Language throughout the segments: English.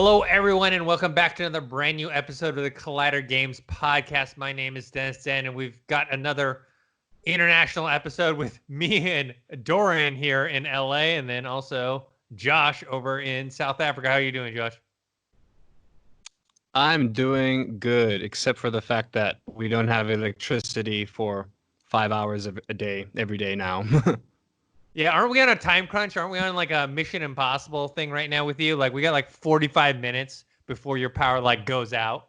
Hello, everyone, and welcome back to another brand new episode of the Collider Games podcast. My name is Dennis Den, and we've got another international episode with me and Dorian here in LA, and then also Josh over in South Africa. How are you doing, Josh? I'm doing good, except for the fact that we don't have electricity for 5 hours a day, every day now. Yeah, aren't we on a time crunch? Aren't we on like a Mission Impossible thing right now with you? Like we got like 45 minutes before your power goes out.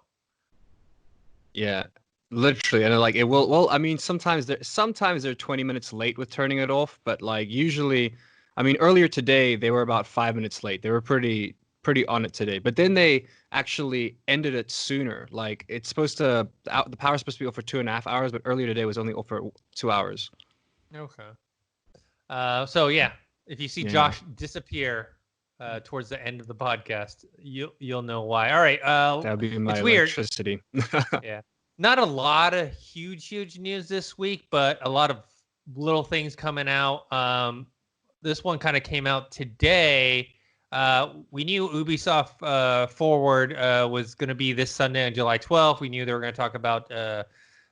Yeah, literally, and like it will. Well, I mean, sometimes they're 20 minutes late with turning it off, but like usually, I mean, earlier today they were about 5 minutes late. They were pretty on it today, but then they actually ended it sooner. Like it's supposed to the power's supposed to be off for 2.5 hours, but earlier today was only off for 2 hours. Okay. So yeah, if you see Josh disappear towards the end of the podcast, you'll know why. All right. That'll be my it's weird. electricity. Yeah. Not a lot of huge news this week, but a lot of little things coming out. This one kind of came out today. We knew Ubisoft Forward was going to be this Sunday on July 12th. We knew they were going to talk about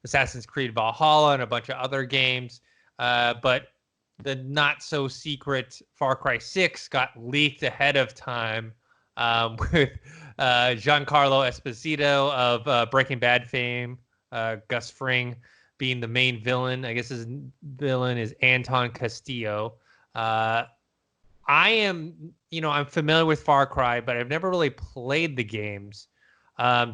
Assassin's Creed Valhalla and a bunch of other games. But the not-so-secret Far Cry 6 got leaked ahead of time with Giancarlo Esposito of Breaking Bad fame, Gus Fring being the main villain. I guess his villain is Anton Castillo. I'm familiar with Far Cry, but I've never really played the games.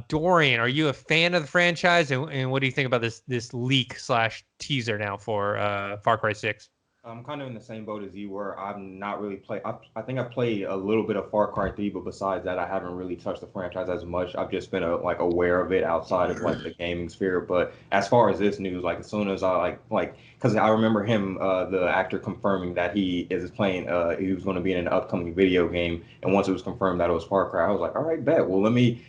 Dorian, are you a fan of the franchise? And what do you think about this leak / teaser now for Far Cry 6? I'm kind of in the same boat as you were. I've not really played. I think I played a little bit of Far Cry 3, but besides that, I haven't really touched the franchise as much. I've just been aware of it outside of like the gaming sphere. But as far as this news, like as soon as I because I remember him, the actor confirming that he is playing. He was going to be in an upcoming video game, and once it was confirmed that it was Far Cry, I was like, all right, bet. Well, let me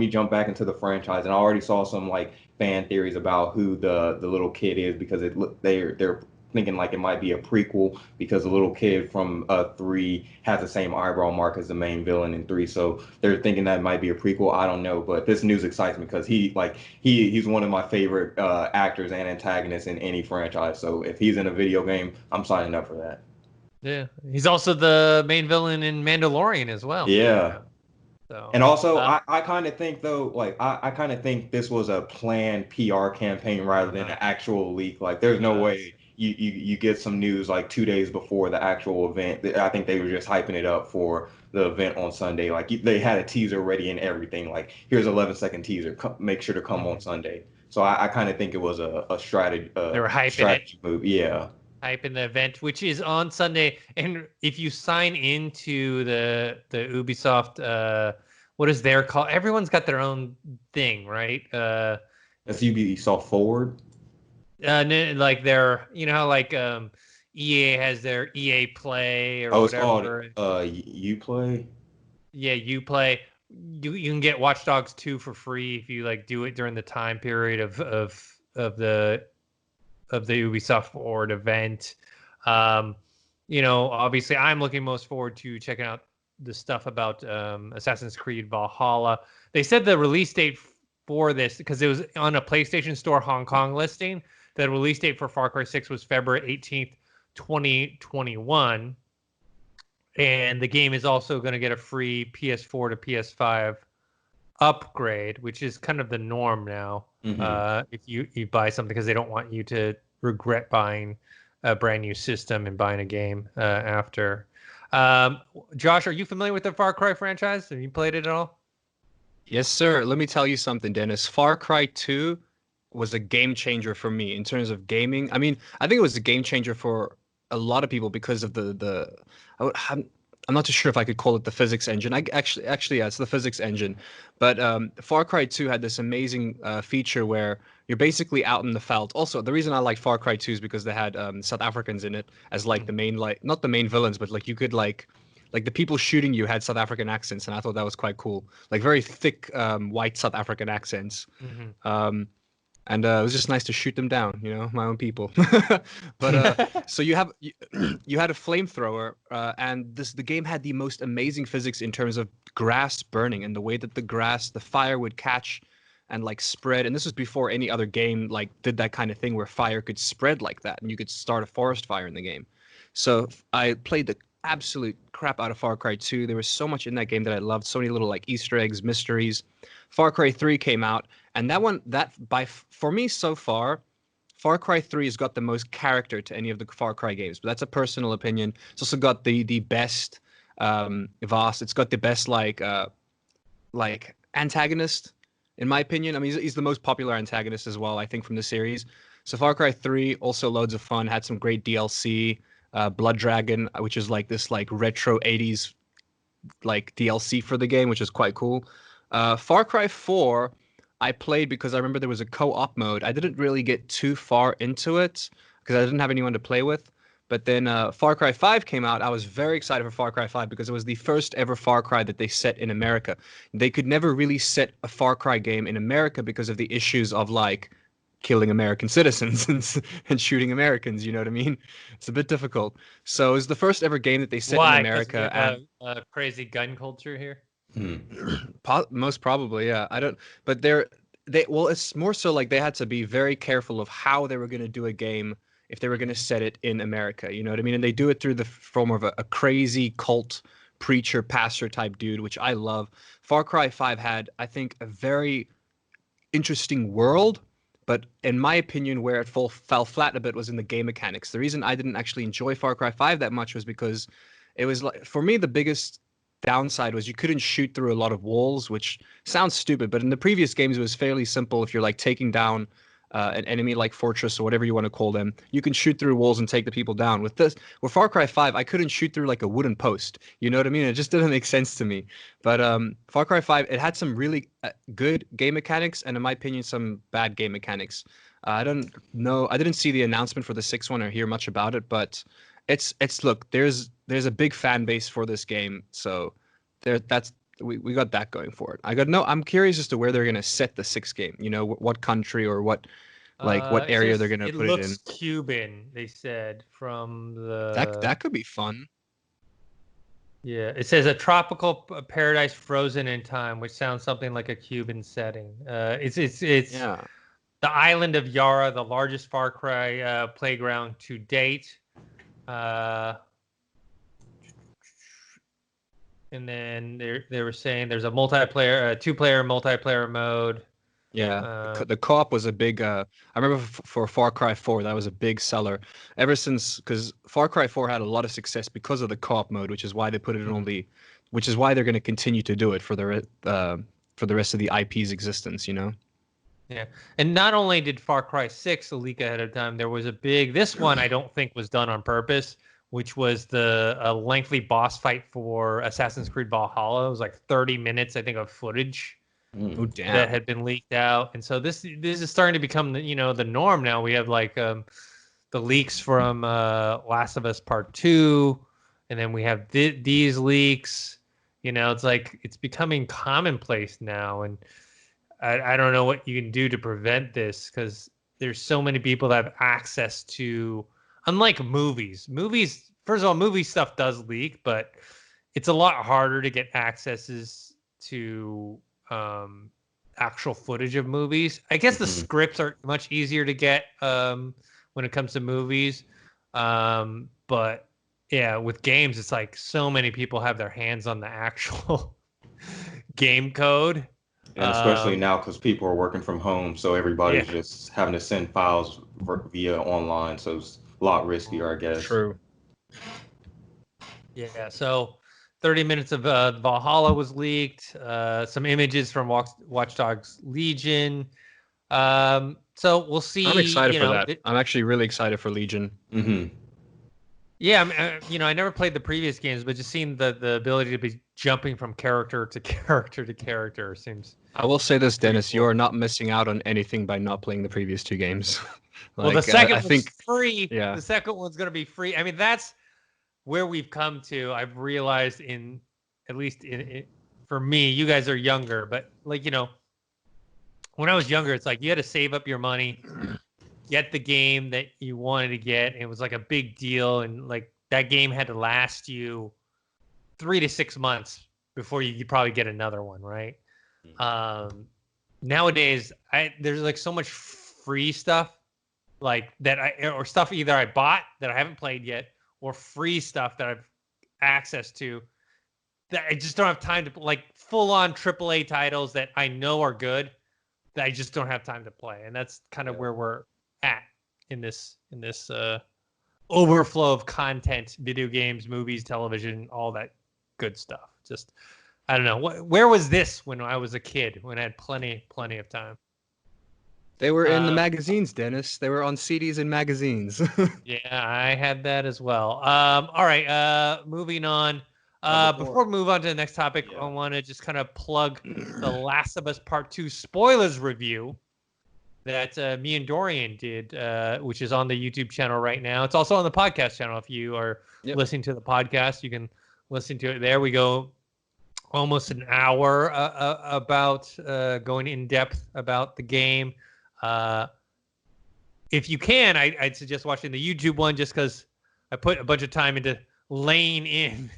jump back into the franchise, and I already saw some like fan theories about who the little kid is because they're thinking like it might be a prequel because the little kid from 3 has the same eyebrow mark as the main villain in 3. So they're thinking that might be a prequel. I don't know, but this news excites me because he's one of my favorite actors and antagonists in any franchise. So if he's in a video game, I'm signing up for that. Yeah, he's also the main villain in Mandalorian as well. Yeah. So, and also, I kind of think though, like I kind of think this was a planned PR campaign rather than an actual leak. Like, there's no way you get some news like 2 days before the actual event. I think they were just hyping it up for the event on Sunday. Like they had a teaser ready and everything. Like, here's 11-second teaser. Make sure to come on Sunday. So I kind of think it was a strategy. They were hyping it. Move. Yeah. Hyping the event, which is on Sunday. And if you sign into the Ubisoft, what is their call? Everyone's got their own thing, right? That's Ubisoft Forward. Like their, how EA has their EA Play or whatever. It's called Uplay. Yeah, Uplay. You can get Watch Dogs 2 for free if you do it during the time period of the Ubisoft Forward event. Obviously I'm looking most forward to checking out the stuff about Assassin's Creed Valhalla. They said the release date for this, because it was on a PlayStation Store Hong Kong listing, the release date for Far Cry 6 was February 18th, 2021. And the game is also going to get a free PS4 to PS5 upgrade, which is kind of the norm now. If you buy something, because they don't want you to regret buying a brand new system and buying a game after. Josh, are you familiar with the Far Cry franchise? Have you played it at all? Yes, sir. Let me tell you something, Dennis. Far Cry 2 was a game changer for me in terms of gaming. I mean, I think it was a game changer for a lot of people because of I'm not too sure if I could call it the physics engine. Actually, yeah, it's the physics engine. But Far Cry 2 had this amazing feature where you're basically out in the veldt. Also, the reason I like Far Cry 2 is because they had South Africans in it as like the main, not the main villains, but like you could like the people shooting you had South African accents, and I thought that was quite cool. Like very thick white South African accents. And it was just nice to shoot them down, you know, my own people. But so you had a flamethrower, and the game had the most amazing physics in terms of grass burning and the way that the fire would catch and like spread. And this was before any other game like did that kind of thing where fire could spread like that, and you could start a forest fire in the game. So I played the absolute crap out of Far Cry 2. There was so much in that game that I loved, so many little like Easter eggs, mysteries. Far Cry 3 came out, and for me so far, Far Cry 3 has got the most character to any of the Far Cry games, but that's a personal opinion. It's also got the best Voss. It's got the best like antagonist, in my opinion. I mean, he's the most popular antagonist as well, I think, from the series. So Far Cry 3 also loads of fun, had some great DLC. Blood Dragon, which is like this like retro 80s like DLC for the game, which is quite cool. Far Cry 4, I played because I remember there was a co-op mode. I didn't really get too far into it because I didn't have anyone to play with. But then Far Cry 5 came out. I was very excited for Far Cry 5 because it was the first ever Far Cry that they set in America. They could never really set a Far Cry game in America because of the issues of like killing American citizens and shooting Americans. You know what I mean? It's a bit difficult. So it was the first ever game that they set in Why? America. And crazy gun culture here. Most probably, yeah. I don't, but well, it's more so like they had to be very careful of how they were going to do a game if they were going to set it in America. You know what I mean? And they do it through the form of a crazy cult preacher, pastor type dude, which I love. Far Cry 5 had, I think, a very interesting world. But in my opinion, where it fell flat a bit was in the game mechanics. The reason I didn't actually enjoy Far Cry 5 that much was because it was like, for me, the biggest downside was you couldn't shoot through a lot of walls, which sounds stupid, but in the previous games it was fairly simple. If you're like taking down an enemy like fortress or whatever you want to call them, you can shoot through walls and take the people down. With Far Cry 5, I couldn't shoot through like a wooden post. You know what I mean? It just didn't make sense to me. But Far Cry 5, it had some really good game mechanics and in my opinion some bad game mechanics. I don't know. I didn't see the announcement for the sixth one or hear much about it, but it's look, there's a big fan base for this game, so we got that going for it. I'm curious as to where they're gonna set the sixth game. You know, what country or what area they're gonna put it in. It looks Cuban, they said from the. That could be fun. Yeah, it says a tropical paradise frozen in time, which sounds something like a Cuban setting. It's Yeah. the island of Yara, the largest Far Cry playground to date. And then they were saying there's a multiplayer, two-player multiplayer mode. Yeah, the co-op was a big. I remember for Far Cry 4, that was a big seller. Ever since, because Far Cry 4 had a lot of success because of the co-op mode, which is why they put it in which is why they're going to continue to do it for the rest of the IP's existence. You know. Yeah, and not only did Far Cry 6 leak ahead of time, there was a big. This one I don't think was done on purpose, which was a lengthy boss fight for Assassin's Creed Valhalla. It was like 30 minutes, I think, of footage. Oh, damn. That had been leaked out, and so this is starting to become the norm now. We have like the leaks from Last of Us Part 2, and then we have these leaks. It's like it's becoming commonplace now, and I don't know what you can do to prevent this because there's so many people that have access to. Unlike movies, first of all, movie stuff does leak, but it's a lot harder to get accesses to actual footage of movies. I guess the scripts are much easier to get when it comes to movies. But yeah, with games, it's like so many people have their hands on the actual game code. And especially now because people are working from home, so everybody's just having to send files via online, so it's a lot riskier, I guess. True. Yeah, so 30 minutes of Valhalla was leaked. Some images from Watch Dogs Legion. So we'll see. I'm excited for that. I'm actually really excited for Legion. Mm-hmm. Yeah, I never played the previous games, but just seeing the ability to be jumping from character to character to character seems. I will say this, Dennis, cool. You are not missing out on anything by not playing the previous two games. Well, the second one's free. Yeah. The second one's going to be free. I mean, that's where we've come to. I've realized at least for me, you guys are younger, but like, when I was younger, it's like you had to save up your money, get the game that you wanted to get. And it was like a big deal, and like that game had to last you 3 to 6 months before you probably get another one, right? Nowadays, there's like so much free stuff, like that or stuff either I bought that I haven't played yet, or free stuff that I've access to that I just don't have time to like full on AAA titles that I know are good that I just don't have time to play, and that's kind of where we're at in this overflow of content, video games, movies, television, all that good stuff. Just I don't know. Where was this when I was a kid, when I had plenty of time? They were in the magazines, Dennis. They were on CDs and magazines. Yeah, I had that as well. All right, moving on. Before we move on to the next topic, I want to just kind of plug The Last of Us Part 2 spoilers review that me and Dorian did, which is on the YouTube channel right now. It's also on the podcast channel. If you are listening to the podcast, you can listen to it there. We go almost an hour about going in depth about the game. If you can, I'd suggest watching the YouTube one just because I put a bunch of time into laying in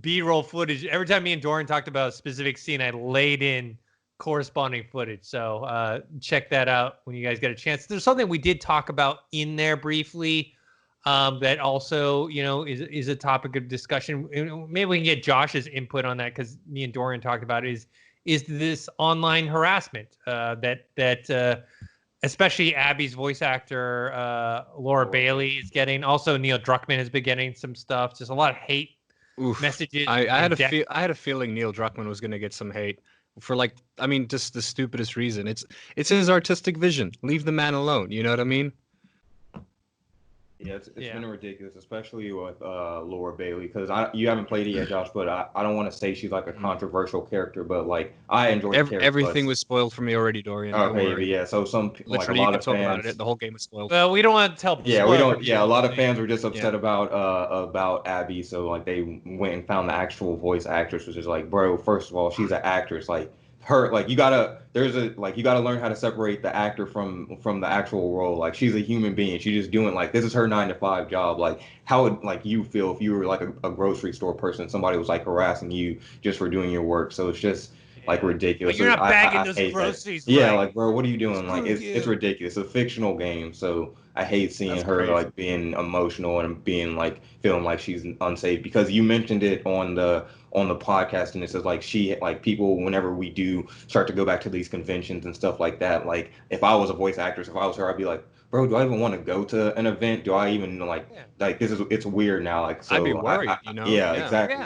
B-roll footage. Every time me and Dorian talked about a specific scene, I laid in corresponding footage. So check that out when you guys get a chance. There's something we did talk about in there briefly that also, is a topic of discussion. Maybe we can get Josh's input on that because me and Dorian talked about it, is this online harassment that especially Abby's voice actor, Laura Bailey is getting. Also, Neil Druckmann has been getting some stuff. Just a lot of hate messages. I had a feeling Neil Druckmann was going to get some hate for just the stupidest reason. It's his artistic vision. Leave the man alone. You know what I mean? Yeah, it's been ridiculous, especially with Laura Bailey, because you haven't played it yet, Josh, but I don't want to say she's like a controversial character, but like I enjoy the character. Everything was spoiled for me already, Dorian. Okay, yeah. So literally, like a lot you of talk fans, about it. The whole game was spoiled. Well, we don't want to tell. Yeah, we don't. Yeah, a lot of fans were just upset about Abby, so like they went and found the actual voice actress, which is like, bro, first of all, she's an actress, like. Her you gotta learn how to separate the actor from the actual role. Like she's a human being. She's just doing this is her 9-to-5 job. Like how would you feel if you were like a grocery store person, somebody was like harassing you just for doing your work. So it's just ridiculous. But you're not bagging those groceries. That. Yeah, like bro, what are you doing? Like it's ridiculous. It's a fictional game, so I hate seeing her crazy. Being emotional and being feeling like she's unsafe, because you mentioned it on the podcast, and it says people, whenever we do start to go back to these conventions and stuff like that, like if I was a voice actress, if I was her, I'd be like, bro, do I even want to go to an event? Do I even it's weird now, so I'd be worried, Yeah, exactly. Yeah.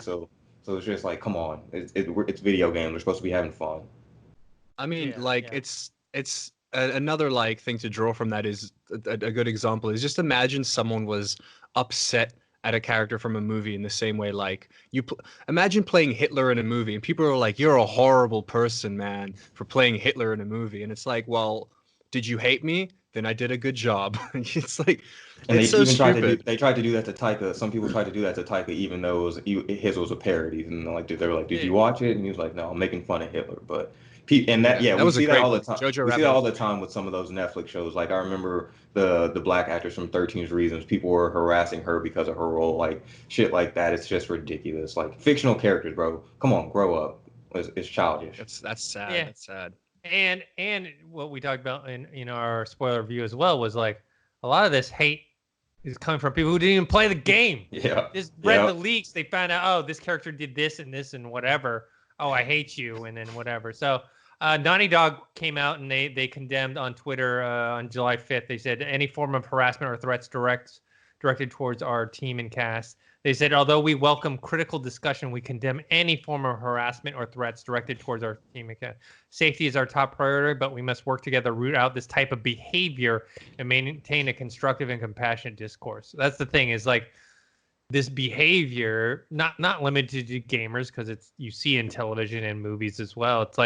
So it's just come on, it's video games. We're supposed to be having fun. I mean, it's another thing to draw from that is a good example is just imagine someone was upset at a character from a movie in the same way imagine playing Hitler in a movie and people are like, you're a horrible person, man, for playing Hitler in a movie, and it's like, well, did you hate me? Then I did a good job. It's like, and it's so stupid. They tried to do that to Taika. Some people tried to do that to Taika, even though his was a parody. And they were like, did you watch it? And he was like, no, I'm making fun of Hitler. But and we see that all the time. We see that all the time with some of those Netflix shows. Like I remember the black actress from 13 Reasons. People were harassing her because of her role. Shit like that. It's just ridiculous. Fictional characters, bro. Come on, grow up. It's childish. That's sad. Yeah. That's sad. And what we talked about in our spoiler review as well was a lot of this hate is coming from people who didn't even play the game. Yeah. Just read the leaks. They found out, oh, this character did this and whatever. Oh, I hate you, and then whatever. So Naughty Dog came out and they condemned on Twitter on July 5th. They said any form of harassment or threats directed towards our team and cast. They said, although we welcome critical discussion, we condemn any form of harassment or threats directed towards our team and cast. Safety is our top priority, but we must work together to root out this type of behavior and maintain a constructive and compassionate discourse. That's the thing, is this behavior, not limited to gamers, because you see in television and movies as well. It's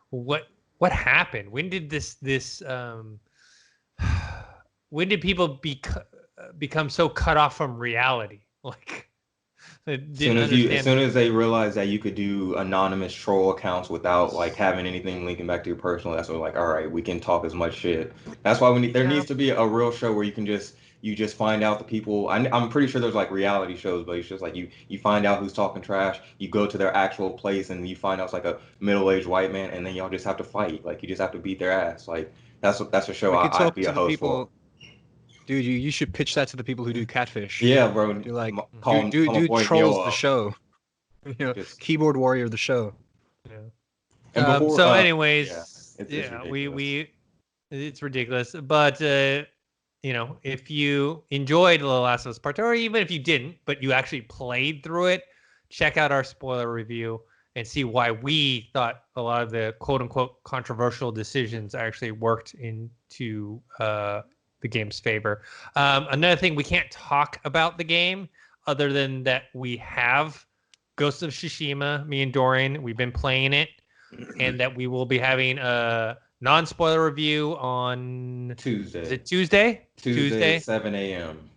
what happened? When did when did people become so cut off from reality? Didn't understand. As soon as they realized that you could do anonymous troll accounts without like having anything linking back to your personal, that's when like, all right, we can talk as much shit. That's why there needs to be a real show where you just find out the people. I'm pretty sure there's like reality shows, but it's just like you find out who's talking trash. You go to their actual place and you find out it's like a middle-aged white man, and then y'all just have to fight. Like you just have to beat their ass. Like that's a show I'd be a host for. Dude, you should pitch that to the people who do Catfish. Yeah, bro. You're like, call trolls the show. You know, keyboard warrior the show. Yeah. Anyways, it's ridiculous. But if you enjoyed The Last of Us Part 2, or even if you didn't, but you actually played through it, check out our spoiler review and see why we thought a lot of the quote-unquote controversial decisions actually worked into the game's favor. Another thing, we can't talk about the game other than that we have Ghost of Tsushima, me and Dorian, we've been playing it, and that we will be having a non-spoiler review on Tuesday. Is it Tuesday? Tuesday, 7 a.m.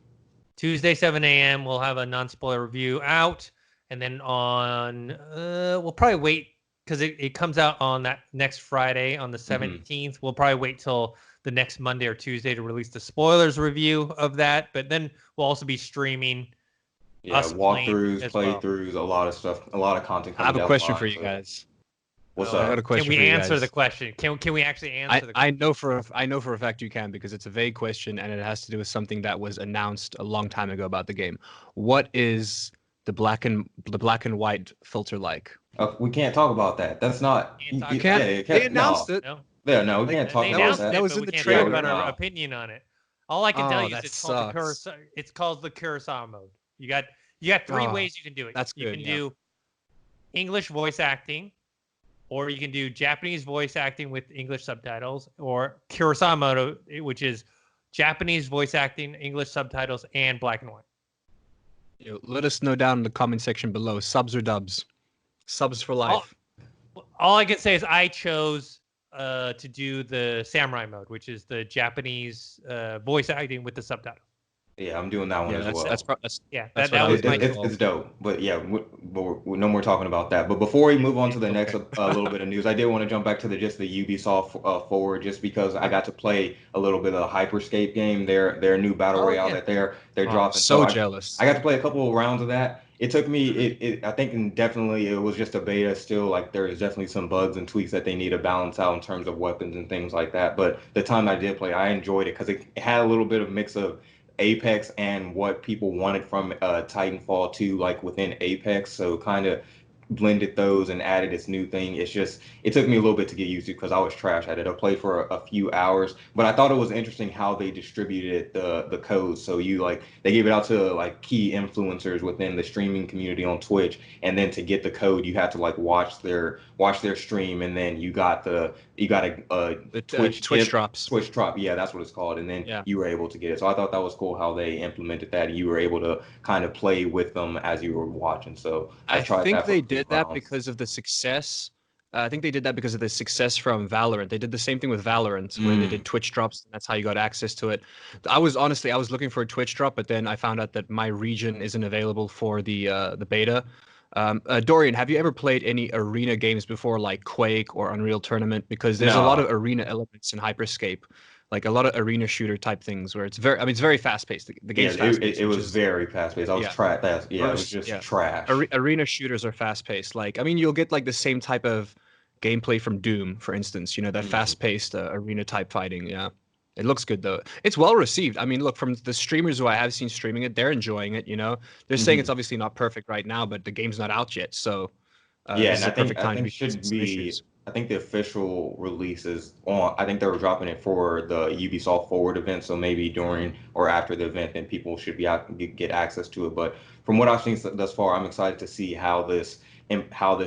Tuesday, 7 a.m. We'll have a non-spoiler review out, and then on we'll probably wait because it comes out on that next Friday on the 17th. We'll probably wait till the next Monday or Tuesday to release the spoilers review of that, but then we'll also be streaming walkthroughs, playthroughs, a lot of stuff, a lot of content. I have a question for you guys. What's up? I got a question. Can we answer the question? Can we actually answer the question? I know for a fact you can, because it's a vague question and it has to do with something that was announced a long time ago about the game. What is the black and white filter like? We can't talk about that. That's not. You can't. They announced it. No. Yeah, no, we can't talk about that. That was in the trailer. Talk about our opinion on it. All I can tell you is it's called the Kurosawa mode. You got three ways you can do it. That's good. You can do English voice acting, or you can do Japanese voice acting with English subtitles, or Kurosawa mode, which is Japanese voice acting, English subtitles, and black and white. Let us know down in the comment section below. Subs or dubs? Subs for life. All I can say is I chose to do the samurai mode, which is the Japanese voice acting with the subtitles. Yeah, I'm doing that one as well. That was my it's dope. But yeah, we're no more talking about that. But before we move on to the next little bit of news, I did want to jump back to the Ubisoft forward, just because I got to play a little bit of the Hyperscape game, their new battle royale that they're dropping. So jealous. I got to play a couple of rounds of that. It took me, I think definitely it was just a beta still. Like there's definitely some bugs and tweaks that they need to balance out in terms of weapons and things like that. But the time I did play, I enjoyed it because it had a little bit of mix of Apex and what people wanted from Titanfall 2, like within Apex. So kind of blended those and added this new thing. It took me a little bit to get used to because I was trash at it. I played for a few hours, but I thought it was interesting how they distributed the codes. So they gave it out to like key influencers within the streaming community on Twitch, and then to get the code you had to like watch their stream, and then you got a Twitch drops. Twitch drop, yeah, that's what it's called, and then you were able to get it. So I thought that was cool how they implemented that. You were able to kind of play with them as you were watching. So I think they did that because of the success. I think they did that because of the success from Valorant. They did the same thing with Valorant, where they did Twitch drops, and that's how you got access to it. I was looking for a Twitch drop, but then I found out that my region isn't available for the beta. Dorian, have you ever played any arena games before, like Quake or Unreal Tournament? Because there's a lot of arena elements in Hyperscape, like a lot of arena shooter type things where it's very fast paced. The game's fast paced. It was very fast paced. I was trash. It was just trash. Arena shooters are fast paced. You'll get like the same type of gameplay from Doom, for instance. That fast paced arena type fighting. Yeah. It looks good though. It's well received. I mean, look, from the streamers who I have seen streaming it, they're enjoying it. They're saying it's obviously not perfect right now, but the game's not out yet, so it's the perfect time to fix some issues. I think the official release is on. I think they were dropping it for the Ubisoft Forward event, so maybe during or after the event, then people should be out get access to it. But from what I've seen thus far, I'm excited to see how this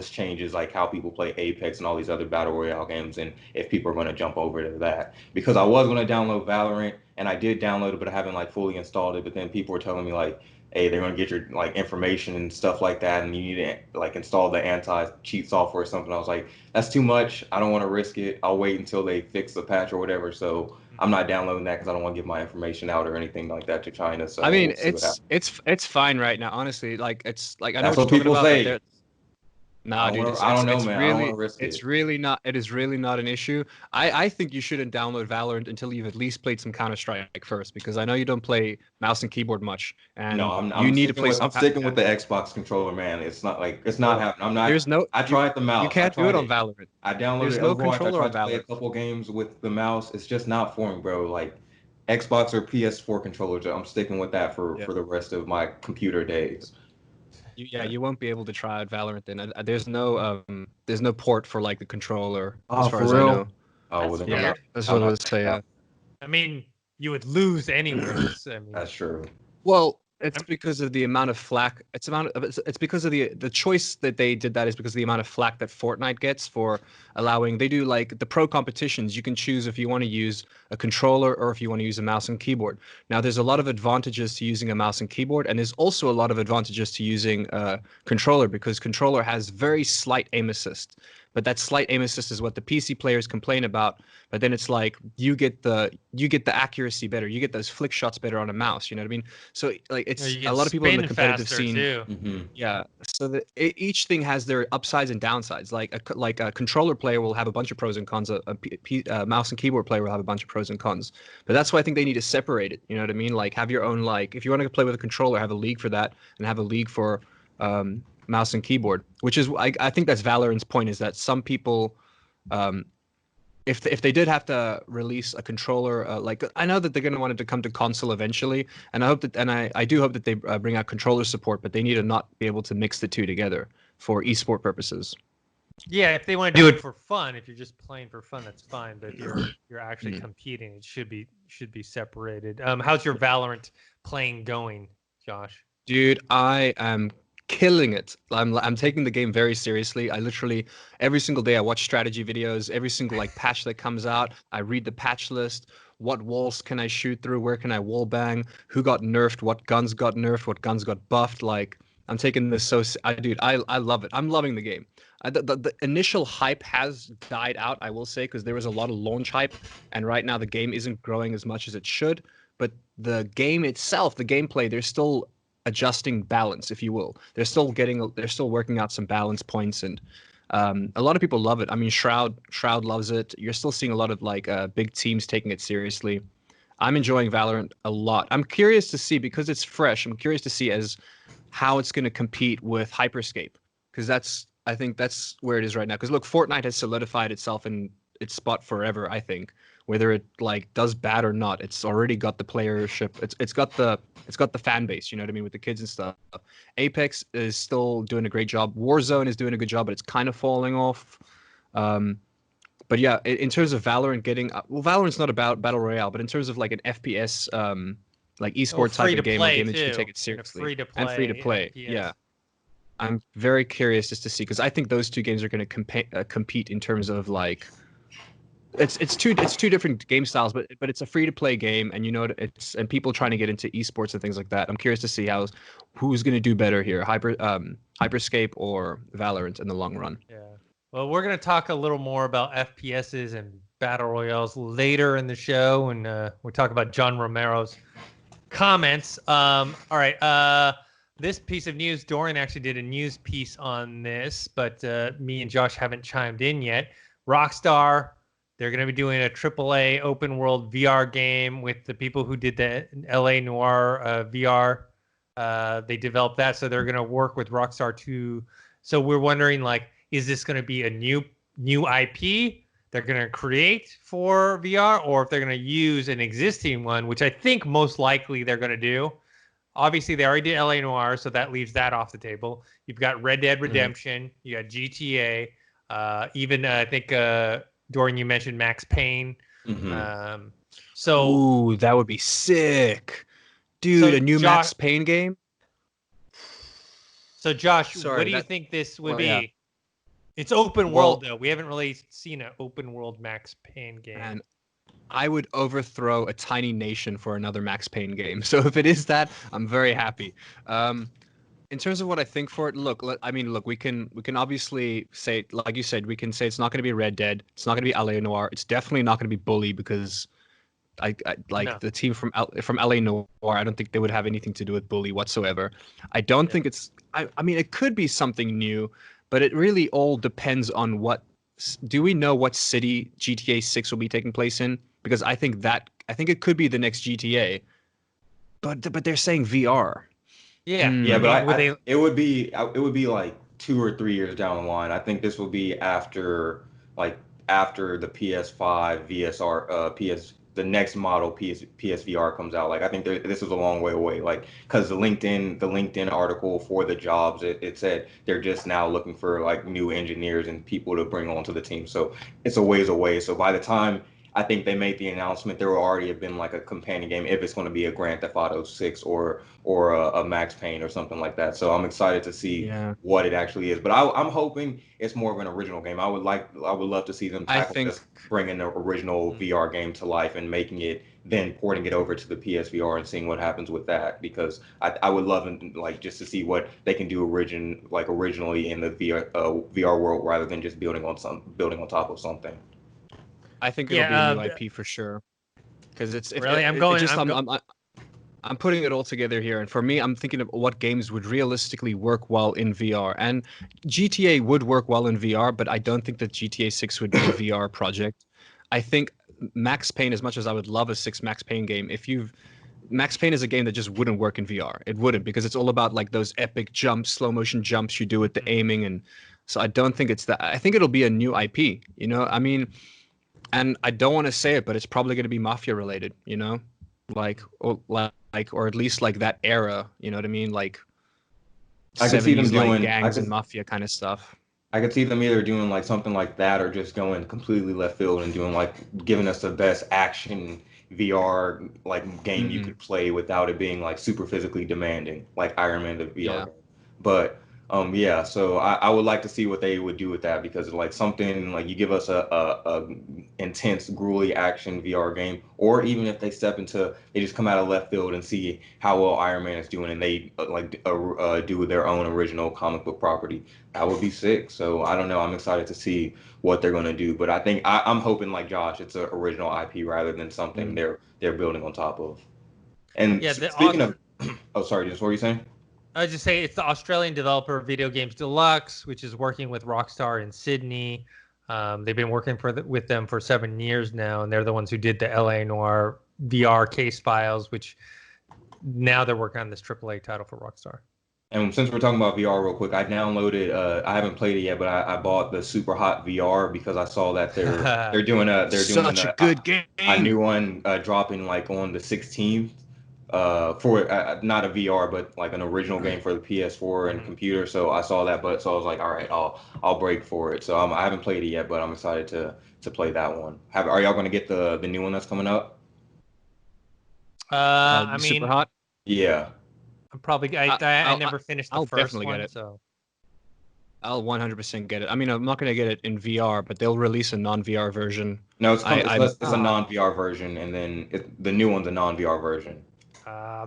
changes, like how people play Apex and all these other battle royale games, and if people are going to jump over to that. Because I was going to download Valorant, and I did download it, but I haven't like fully installed it. But then people were telling me like, hey, they're going to get your like information and stuff like that, and you need to like install the anti-cheat software or something. I was like, that's too much. I don't want to risk it. I'll wait until they fix the patch or whatever. So I'm not downloading that because I don't want to give my information out or anything like that to China. So I mean, we'll see what happens. it's fine right now, honestly. Like it's like I know That's what what you're talking people about, but say. there. Nah, dude, I don't know, it's man. I don't want really to risk it's it. really not it is really not an issue. I think you shouldn't download Valorant until you've at least played some Counter-Strike first, because I know you don't play mouse and keyboard much, No, and I'm you need to sticking play with some. I'm sticking with the Xbox controller, man. It's not like it's not Bro, happening. I'm not. there's no I you tried the you mouse. I can't do it tried on it. Valorant. I downloaded There's no Overwatch. I controller tried on to play a Valorant. couple games with the mouse. It's just not for me, bro. Like Xbox or PS4 controllers. I'm sticking with that Yeah. for the rest of my computer days. You won't be able to try out Valorant then. There's no port for like the controller as Oh, far for as I real? know. Oh, well, That's then Yeah, weird. that's I'm what I not was saying. checking it out. I mean, you would lose anyways. I mean, That's true. Well, it's I'm- because of the amount of flack. It's because of the choice that they did that is because of the amount of flack that Fortnite gets for allowing. They do like the pro competitions. You can choose if you want to use a controller or if you want to use a mouse and keyboard. Now, there's a lot of advantages to using a mouse and keyboard, and there's also a lot of advantages to using a controller because controller has very slight aim assist. But that slight aim assist is what the PC players complain about. But then it's like you get the accuracy better. You get those flick shots better on a mouse. You know what I mean? So like it's you a can lot of people in the spin competitive faster scene. too. Hmm. Yeah. So each thing has their upsides and downsides. Like a controller player will have a bunch of pros and cons. A mouse and keyboard player will have a bunch of pros and cons. But that's why I think they need to separate it. You know what I mean? Like have your own like if you want to play with a controller, have a league for that, and have a league for mouse and keyboard. Which is I think that's Valorant's point is that some people. Um, if they did have to release a controller, like I know that they're going to want it to come to console eventually, and I hope that, and I do hope that they bring out controller support, but they need to not be able to mix the two together for esport purposes. Yeah, if they want to do it for fun, if you're just playing for fun, that's fine. But if you're actually competing, it should be separated. How's your Valorant playing going, Josh? Dude, I am killing it. I'm taking the game very seriously. I literally every single day I watch strategy videos. Every single like patch that comes out, I read the patch list. What walls can I shoot through? Where can I wall bang? Who got nerfed? What guns got nerfed? What guns got buffed? Like I'm taking this dude, I love it. I'm loving the game. The initial hype has died out, I will say, because there was a lot of launch hype, and right now the game isn't growing as much as it should. But the game itself, the gameplay, there's still adjusting balance, if you will. They're still working out some balance points, and a lot of people love it. I mean, Shroud loves it. You're still seeing a lot of like big teams taking it seriously. I'm enjoying Valorant a lot. I'm curious to see because it's fresh. I'm curious to see as how it's going to compete with Hyperscape because I think that's where it is right now. Because look, Fortnite has solidified itself in its spot forever. I think whether it like does bad or not, it's already got the playership. It's got the fan base. You know what I mean with the kids and stuff. Apex is still doing a great job. Warzone is doing a good job, but it's kind of falling off. But yeah, in terms of Valorant getting Valorant's not about battle royale, but in terms of like an FPS like esport type of game, a game that you can take it seriously and free to play. Yeah. I'm very curious just to see because I think those two games are going to compete in terms of like it's two different game styles, but it's a free to play game, and you know and people trying to get into esports and things like that. I'm curious to see who's going to do better here, Hyperscape or Valorant in the long run. Yeah. Well, we're going to talk a little more about FPSs and battle royales later in the show, and we'll talk about John Romero's comments. All right. This piece of news, Dorian actually did a news piece on this, but me and Josh haven't chimed in yet. Rockstar, they're going to be doing a AAA open world VR game with the people who did the LA Noir VR. They developed that, so they're going to work with Rockstar to. So we're wondering, like, is this going to be a new IP they're going to create for VR, or if they're going to use an existing one, which I think most likely they're going to do. Obviously, they already did LA Noire, so that leaves that off the table. You've got Red Dead Redemption. Mm-hmm. You got GTA. Even I think Dorian, you mentioned Max Payne. Mm-hmm. Ooh, that would be sick, dude! So a new Max Payne game. So, Josh, what do you think this would be? Yeah. It's open world, though. We haven't really seen an open world Max Payne game. And I would overthrow a tiny nation for another Max Payne game. So if it is that, I'm very happy. In terms of what I think for it, look, we can obviously say, like you said, we can say it's not going to be Red Dead. It's not going to be LA Noire. It's definitely not going to be Bully because I like No. the team from LA Noir. I don't think they would have anything to do with Bully whatsoever. I don't think it's. I mean, it could be something new, but it really all depends on what. Do we know what city GTA 6 will be taking place in? Because I think it could be the next GTA, but they're saying VR. Yeah. Yeah, I but mean, it would be like 2 or 3 years down the line. I think this will be after the PS5 VSR the next model PSVR comes out. Like I think this is a long way away. Like because the LinkedIn article for the jobs, it said they're just now looking for like new engineers and people to bring onto the team. So it's a ways away. So by the time I think they made the announcement, there will already have been like a companion game if it's going to be a Grand Theft Auto 6 or a Max Payne or something like that. So I'm excited to see what it actually is. But I'm hoping it's more of an original game. I would love to see them tackle just bringing the original VR game to life and making it, then porting it over to the PSVR and seeing what happens with that. Because I would love like just to see what they can do originally in the VR world rather than just building on top of something. I think it'll be a new IP for sure. Because I'm putting it all together here, and for me, I'm thinking of what games would realistically work well in VR. And GTA would work well in VR, but I don't think that GTA 6 would be a VR project. I think Max Payne, as much as I would love a 6 Max Payne game, Max Payne is a game that just wouldn't work in VR. It wouldn't, because it's all about like those epic jumps, slow motion jumps you do with the aiming, and so I don't think it's that. I think it'll be a new IP. I mean. And I don't want to say it, but it's probably going to be mafia related, or at least like that era. You know what I mean? Like I could see them 70s, doing gangs and mafia kind of stuff. I could see them either doing like something like that or just going completely left field and doing like giving us the best action VR like game you could play without it being like super physically demanding, like Iron Man the VR game. But yeah, so I would like to see what they would do with that because like something like you give us a intense, gruely action VR game, or even if they just come out of left field and see how well Iron Man is doing and they do their own original comic book property, that would be sick. So I don't know. I'm excited to see what they're gonna do, but I think I'm hoping like Josh, it's an original IP rather than something they're building on top of. And speaking of, oh sorry, just what were you saying? I was just saying it's the Australian developer Video Games Deluxe, which is working with Rockstar in Sydney. They've been working with them for 7 years now, and they're the ones who did the LA Noir VR case files, which now they're working on this AAA title for Rockstar. And since we're talking about VR real quick, I downloaded. I haven't played it yet, but I bought the Super Hot VR because I saw that they're doing a new one dropping like on the 16th. For not a VR, but like an original game for the PS4 and computer. So I saw that, so I was like, all right, I'll break for it. So I haven't played it yet, but I'm excited to play that one. Are y'all gonna get the new one that's coming up? I mean, Super Hot. Yeah, I'm probably. I never finished the first one, get it. So I'll 100% get it. I mean, I'm not gonna get it in VR, but they'll release a non-VR version. No, it's a non-VR version, and then the new one's a non-VR version.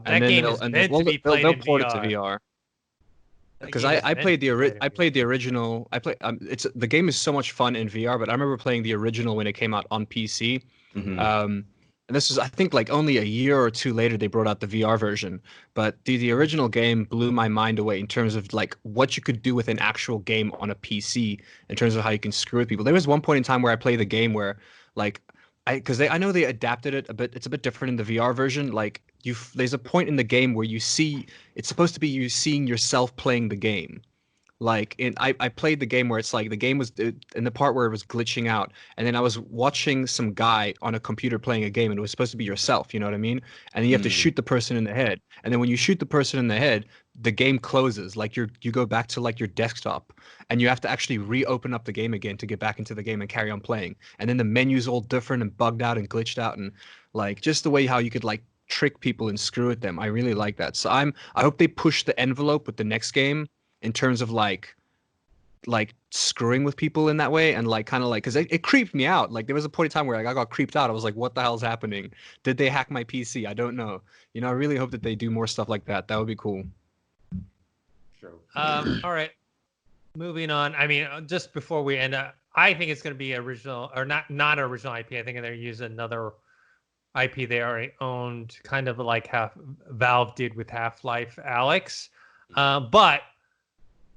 That game is meant to be played in VR. They'll port it to VR. Because I played the original. The game is so much fun in VR, but I remember playing the original when it came out on PC. And this is, I think, like only a year or two later they brought out the VR version. But the original game blew my mind away in terms of like what you could do with an actual game on a PC in terms of how you can screw with people. There was one point in time where I played the game where like I know they adapted it a bit. It's a bit different in the VR version. Like there's a point in the game where it's supposed to be you seeing yourself playing the game. Like I played the game where it's like the game was in the part where it was glitching out, and then I was watching some guy on a computer playing a game, and it was supposed to be yourself, you know what I mean? And then you have to shoot the person in the head, and then when you shoot the person in the head, the game closes. Like you go back to like your desktop, and you have to actually reopen up the game again to get back into the game and carry on playing. And then the menu's all different and bugged out and glitched out, and like just the way how you could like trick people and screw with them. I really like that. So I hope they push the envelope with the next game in terms of like screwing with people in that way, and like kind of like, because it creeped me out. Like there was a point in time where like, I got creeped out. I was like, what the hell's happening? Did they hack my PC? I don't know. I really hope that they do more stuff like that. That would be cool. Sure. All right, moving on. I mean, just before we end, I think it's going to be original or not original IP. I think they're going to use another IP they already owned, kind of like how Valve did with Half-Life Alyx. But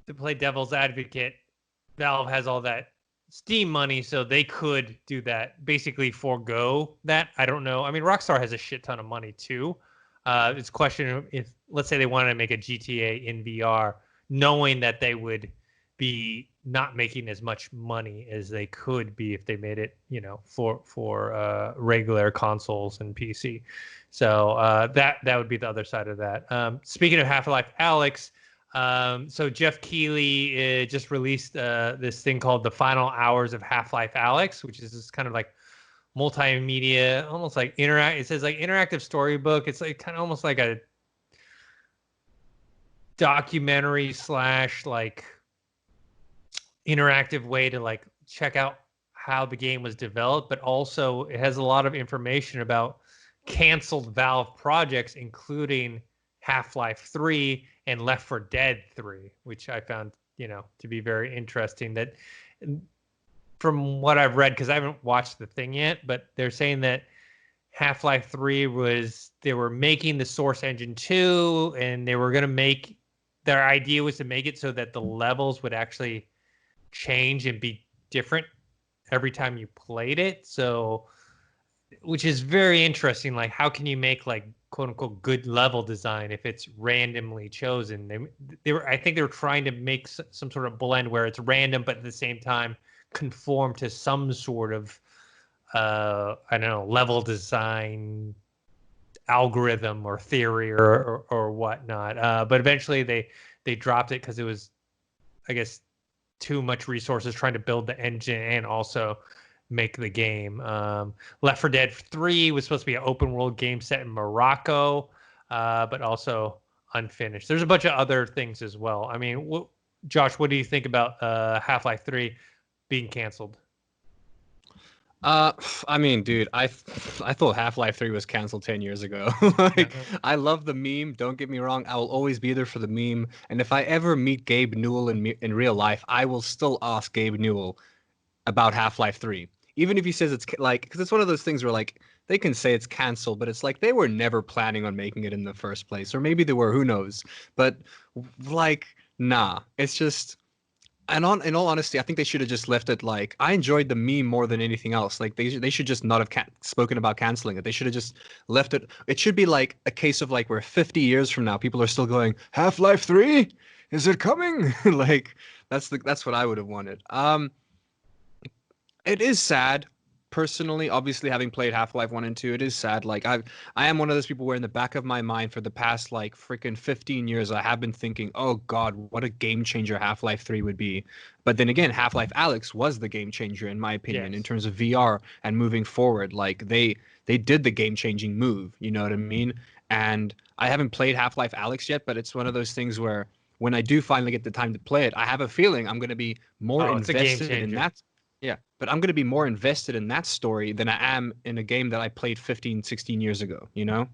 to play devil's advocate, Valve has all that Steam money, so they could do that, basically forego that. I don't know. I mean, Rockstar has a shit ton of money too. It's a question of if, let's say, they wanted to make a GTA in VR, knowing that they would be not making as much money as they could be if they made it, you know, for regular consoles and PC. So that would be the other side of that. Speaking of Half-Life Alyx, so Jeff Keighley just released this thing called The Final Hours of Half-Life Alyx, which is this kind of like multimedia, almost like it says like interactive storybook. It's like kind of almost like a documentary / like interactive way to like check out how the game was developed, but also it has a lot of information about canceled Valve projects, including Half-Life 3 and Left 4 Dead 3, which I found, you know, to be very interesting. That from what I've read, because I haven't watched the thing yet, but they're saying that Half-Life 3 they were making the Source Engine 2, and they were going to their idea was to make it so that the levels would actually change and be different every time you played it. So, which is very interesting. Like, how can you make like quote unquote good level design if it's randomly chosen? I think they were trying to make some sort of blend where it's random, but at the same time conform to some sort of I don't know, level design algorithm or theory or whatnot. But eventually they dropped it because it was, I guess, too much resources trying to build the engine and also make the game. Left 4 Dead 3 was supposed to be an open world game set in Morocco, but also unfinished. There's a bunch of other things as well. I mean, Josh, what do you think about Half-Life 3 being canceled? I mean, dude, I thought Half-Life 3 was canceled 10 years ago. Like, I love the meme. Don't get me wrong. I will always be there for the meme. And if I ever meet Gabe Newell in real life, I will still ask Gabe Newell about Half-Life 3. Even if he says it's like, because it's one of those things where like they can say it's canceled, but it's like they were never planning on making it in the first place, or maybe they were, who knows? But like, nah, it's just. And in all honesty, I think they should have just left it like I enjoyed the meme more than anything else. Like they should just not have spoken about canceling it. They should have just left it. It should be like a case of like where 50 years from now people are still going Half-Life 3, is it coming? Like that's what I would have wanted. It is sad. Personally, obviously having played Half-Life 1 and 2, it is sad. Like I am one of those people where in the back of my mind for the past like freaking 15 years I have been thinking, "Oh god, what a game changer Half-Life 3 would be." But then again, Half-Life Alyx was the game changer in my opinion in terms of VR and moving forward. Like they did the game-changing move, you know what I mean? And I haven't played Half-Life Alyx yet, but it's one of those things where when I do finally get the time to play it, I have a feeling I'm going to be more invested in that. Yeah, but I'm going to be more invested in that story than I am in a game that I played 15, 16 years ago, you know?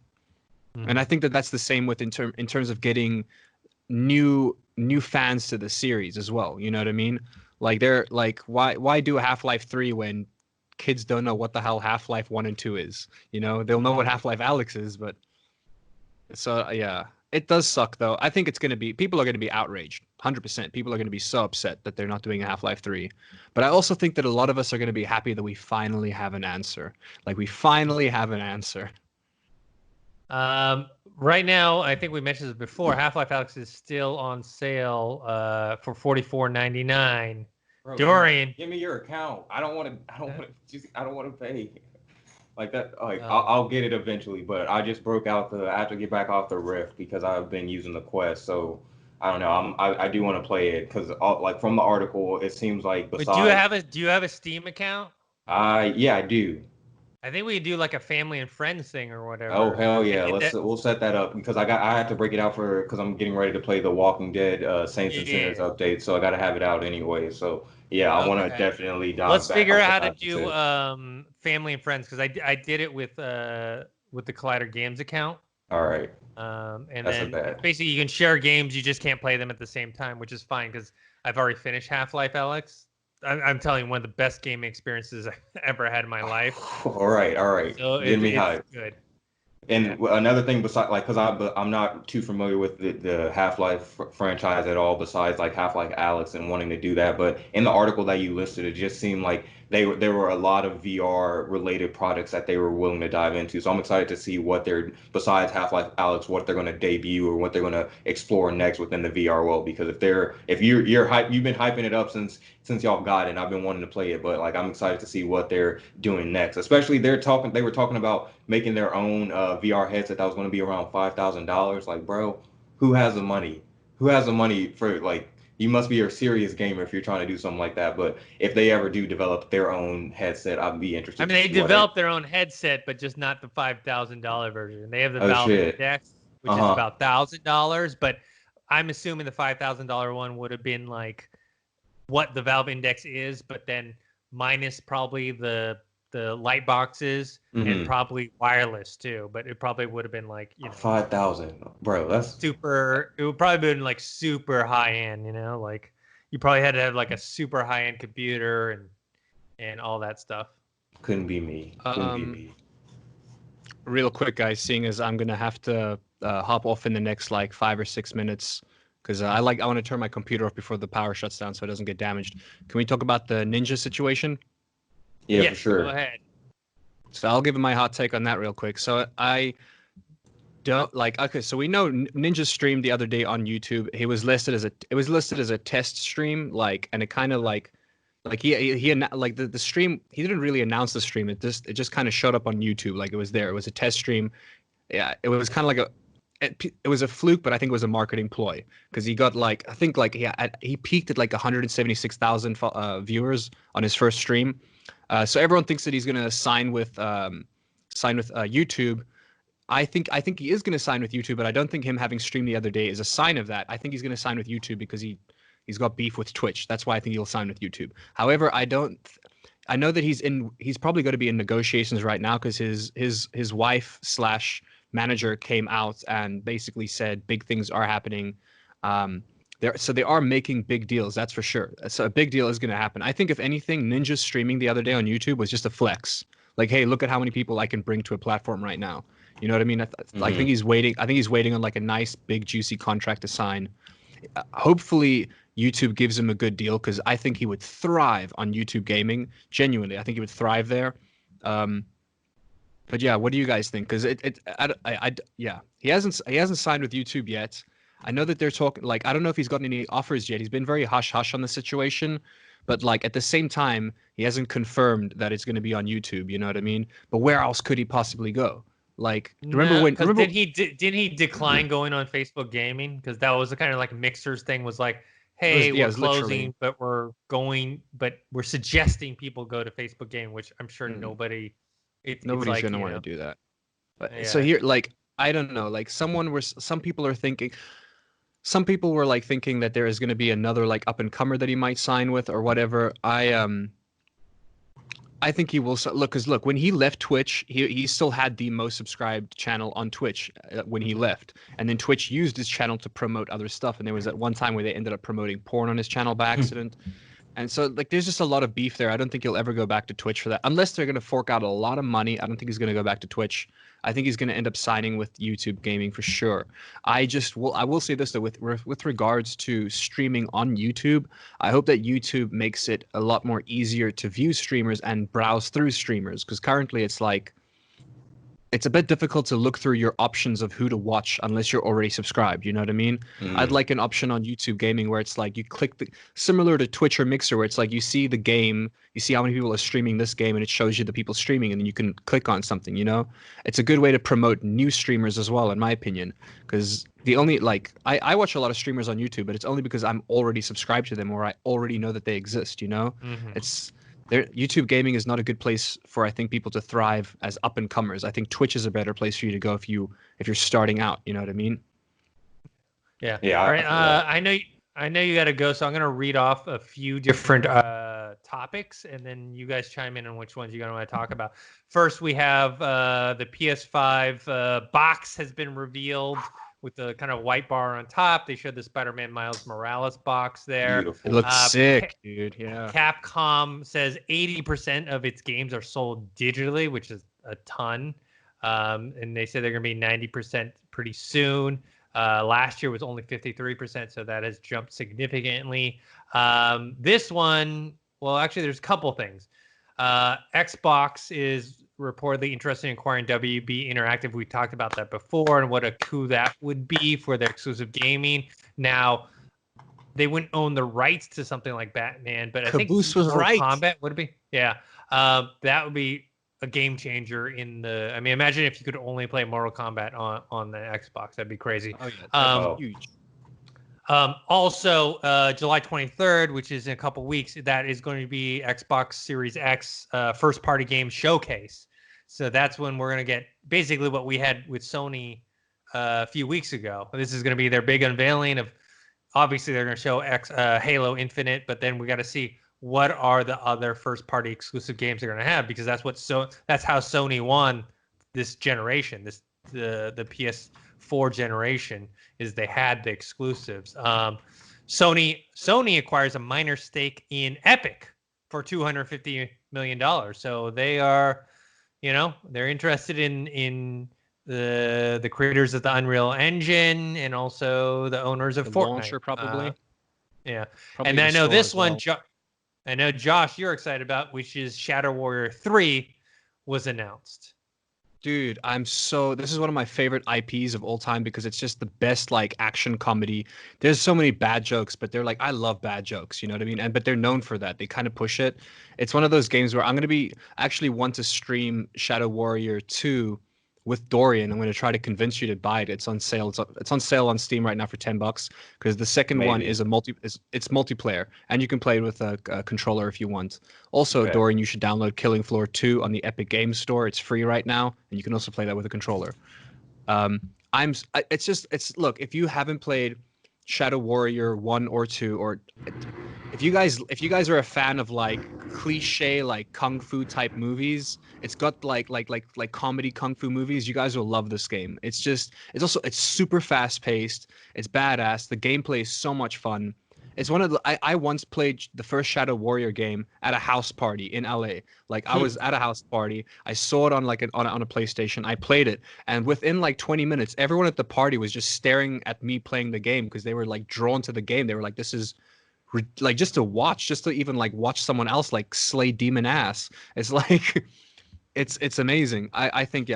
Mm-hmm. And I think that that's the same with in terms of getting new fans to the series as well, you know what I mean? Like they're like why do a Half-Life 3 when kids don't know what the hell Half-Life 1 and 2 is, you know? They'll know what Half-Life Alyx is, but so yeah. It does suck, though. I think people are going to be outraged. 100%. People are going to be so upset that they're not doing a Half-Life 3. But I also think that a lot of us are going to be happy that we finally have an answer. Like, we finally have an answer. Right now, I think we mentioned this before, Half-Life Alyx is still on sale for $44.99. Dorian, give me your account. I don't want to pay. Like that, like I'll get it eventually, but I just broke out I have to get back off the Rift because I've been using the Quest. So I don't know. I do want to play it because like from the article, it seems like besides. Wait, do you have a Steam account? Yeah, I do. I think we could do like a family and friends thing or whatever. Oh hell yeah, we'll set that up because I have to break it out because I'm getting ready to play the Walking Dead Saints and Sinners update, so I got to have it out anyway. So yeah, I want to definitely dive. Let's figure out how to do family and friends because I did it with the Collider Games account. All right. And then basically you can share games, you just can't play them at the same time, which is fine because I've already finished Half-Life Alyx. I'm telling you, one of the best gaming experiences I've ever had in my life. All right, all right. So Getting me it's hyped. good. And another thing besides, like, because I'm not too familiar with the Half-Life franchise at all, besides like Half-Life Alex and wanting to do that. But in the article that you listed, it just seemed like there were a lot of VR related products that they were willing to dive into. So I'm excited to see what they're, besides Half-Life Alex, what they're going to debut or what they're going to explore next within the VR world. Because if you're hype, you've been hyping it up since y'all got it, and I've been wanting to play it. But like, I'm excited to see what they're doing next. Especially they were talking about making their own VR headset that was going to be around $5,000. Like, bro, who has the money? Who has the money for, like, you must be a serious gamer if you're trying to do something like that. But if they ever do develop their own headset, I'd be interested. I mean, they developed their own headset, but just not the $5,000 version. They have the Valve Index, which is about $1,000. But I'm assuming the $5,000 one would have been like what the Valve Index is, but then minus probably the light boxes and probably wireless too. But it probably would have been like, 5,000, bro. That's super. It would probably been like super high end. Like you probably had to have like a super high end computer and all that stuff. Couldn't be me. Real quick, guys, seeing as I'm gonna have to hop off in the next like 5 or 6 minutes because I want to turn my computer off before the power shuts down so it doesn't get damaged. Can we talk about the Ninja situation? Yeah, for sure. Go ahead. So I'll give my hot take on that real quick. So I don't like. Okay, so we know Ninja streamed the other day on YouTube. It was listed as a test stream, like, and it kind of like he like the stream. He didn't really announce the stream. It just kind of showed up on YouTube, like it was there. It was a test stream. Yeah, it was kind of like it was a fluke, but I think it was a marketing ploy because he got like I think like he peaked at like 176,000 viewers on his first stream. So everyone thinks that he's going to sign with YouTube. I think he is going to sign with YouTube, but I don't think him having streamed the other day is a sign of that. I think he's going to sign with YouTube because he's got beef with Twitch. That's why I think he'll sign with YouTube. However, I know that he's probably going to be in negotiations right now because his wife / manager came out and basically said big things are happening. So they are making big deals, that's for sure. So a big deal is going to happen. I think if anything, Ninja streaming the other day on YouTube was just a flex. Like, hey, look at how many people I can bring to a platform right now. You know what I mean? I think he's waiting. I think he's waiting on like a nice, big, juicy contract to sign. Hopefully, YouTube gives him a good deal because I think he would thrive on YouTube gaming. Genuinely, I think he would thrive there. But yeah, what do you guys think? Because he hasn't signed with YouTube yet. I know that they're talking, like, I don't know if he's gotten any offers yet. He's been very hush-hush on the situation. But, like, at the same time, he hasn't confirmed that it's going to be on YouTube. You know what I mean? But where else could he possibly go? Like, didn't he decline going on Facebook Gaming? Because that was the kind of, like, Mixer's thing was like, hey, we're closing, but we're suggesting people go to Facebook Gaming, which I'm sure nobody's going to want to do that. But, so here, like, I don't know. Like, some people are thinking... Some people were like thinking that there is going to be another like up and comer that he might sign with or whatever. I think he will look when he left Twitch, he still had the most subscribed channel on Twitch when he left, and then Twitch used his channel to promote other stuff. And there was at one time where they ended up promoting porn on his channel by accident. And so like there's just a lot of beef there. I don't think he'll ever go back to Twitch for that unless they're going to fork out a lot of money. I don't think he's going to go back to Twitch. I think he's going to end up signing with YouTube Gaming for sure. I will say this though, with regards to streaming on YouTube, I hope that YouTube makes it a lot more easier to view streamers and browse through streamers because currently it's a bit difficult to look through your options of who to watch unless you're already subscribed. You know what I mean? I'd like an option on YouTube Gaming where it's like you click similar to Twitch or Mixer, where it's like you see the game, you see how many people are streaming this game, and it shows you the people streaming, and then you can click on something. You know, it's a good way to promote new streamers as well, in my opinion. Because the only I watch a lot of streamers on YouTube, but it's only because I'm already subscribed to them or I already know that they exist. You know, YouTube Gaming is not a good place for I think people to thrive as up and comers. I think Twitch is a better place for you to go if you're starting out. You know what I mean? Yeah. All right. I know you got to go, so I'm gonna read off a few different topics, and then you guys chime in on which ones you're gonna want to talk about. First, we have the PS5 box has been revealed with the kind of white bar on top. They showed the Spider-Man Miles Morales box there. Beautiful. It looks sick, dude. Yeah. Capcom says 80% of its games are sold digitally, which is a ton. And they say they're going to be 90% pretty soon. Last year was only 53%, so that has jumped significantly. This one, well, actually, there's a couple things. Xbox is reportedly interested in acquiring WB Interactive. We talked about that before and what a coup that would be for their exclusive gaming. Now, they wouldn't own the rights to something like Batman, but I think Caboose was right. Kombat would it be? Yeah. That would be a game changer in the. I mean, imagine if you could only play Mortal Kombat on the Xbox. That'd be crazy. Oh yeah, that's huge. Also, July 23rd, which is in a couple weeks, that is going to be Xbox Series X first party game showcase. So that's when we're going to get basically what we had with Sony a few weeks ago. This is going to be their big unveiling of. Obviously, they're going to show Halo Infinite, but then we got to see what are the other first party exclusive games they're going to have, because that's how Sony won this generation, the PS4 generation, is they had the exclusives. Sony acquires a minor stake in Epic for $250 million. So they are, they're interested in the creators of the Unreal Engine and also the owners of Fortnite. Launcher, probably. Yeah. Probably and then I know this one, well. I know Josh, you're excited about, which is Shadow Warrior 3 was announced. Dude, this is one of my favorite IPs of all time because it's just the best like action comedy. There's so many bad jokes, but they're like, I love bad jokes, you know what I mean? But they're known for that. They kind of push it. It's one of those games where I'm going to actually want to stream Shadow Warrior 2 with Dorian. I'm going to try to convince you to buy it. It's on sale. It's on sale on Steam right now for $10 because the second one is it's multiplayer and you can play it with a controller if you want. Also, okay. Dorian, you should download Killing Floor 2 on the Epic Games Store. It's free right now, and you can also play that with a controller. Look, if you haven't played Shadow Warrior 1 or 2, or if you guys are a fan of like cliche like kung fu type movies, it's got like comedy kung fu movies, you guys will love this game. It's super fast paced, it's badass, the gameplay is so much fun. It's one of the I once played the first Shadow Warrior game at a house party in LA. Like I was at a house party, I saw it on on a PlayStation, I played it, and within like 20 minutes everyone at the party was just staring at me playing the game because they were like drawn to the game. They were like, this is like just to even like watch someone else like slay demon ass. It's like it's amazing. I think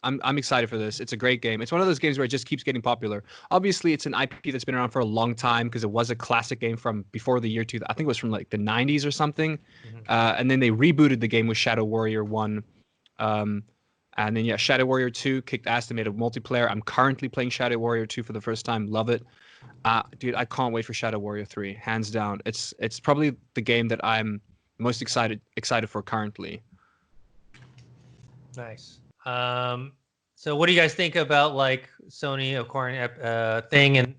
I'm excited for this. It's a great game. It's one of those games where it just keeps getting popular. Obviously, it's an IP that's been around for a long time because it was a classic game from before the year 2000. I think it was from like the 90s or something. Mm-hmm. And then they rebooted the game with Shadow Warrior 1. And then Shadow Warrior 2 kicked ass. They made a multiplayer. I'm currently playing Shadow Warrior 2 for the first time. Love it. Dude, I can't wait for Shadow Warrior 3. Hands down. It's probably the game that I'm most excited for currently. Nice. So what do you guys think about like Sony acquiring Tzeng and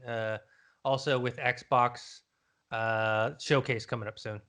also with Xbox showcase coming up soon?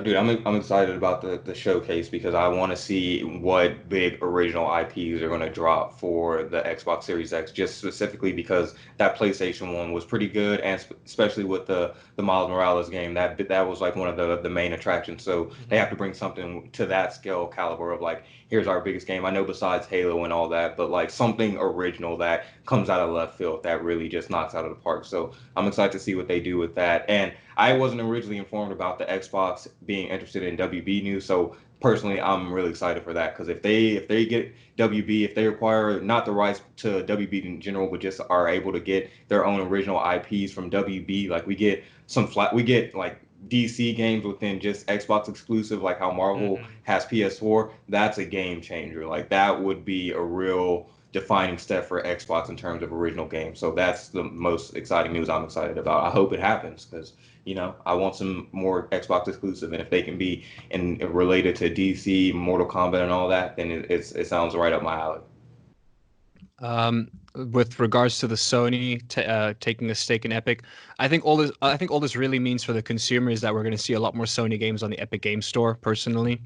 Dude, I'm excited about the showcase because I want to see what big original IPs are going to drop for the Xbox Series X, just specifically because that PlayStation 1 was pretty good, and especially with the Miles Morales game, that was like one of the main attractions. So they have to bring something to that scale caliber of like, here's our biggest game. I know besides Halo and all that, but like something original that comes out of left field that really just knocks out of the park. So I'm excited to see what they do with that. And I wasn't originally informed about the Xbox being interested in WB news. So personally, I'm really excited for that because if they get WB, if they acquire not the rights to WB in general, but just are able to get their own original IPs from WB, like we get like DC games within just Xbox exclusive, like how Marvel has PS4, that's a game changer. Like that would be a real defining step for Xbox in terms of original games. So that's the most exciting news I'm excited about. I hope it happens because, I want some more Xbox exclusive. And if they can be related to DC, Mortal Kombat and all that, then it sounds right up my alley. With regards to the Sony taking a stake in Epic, I think all this really means for the consumer is that we're going to see a lot more Sony games on the Epic Games Store. Personally,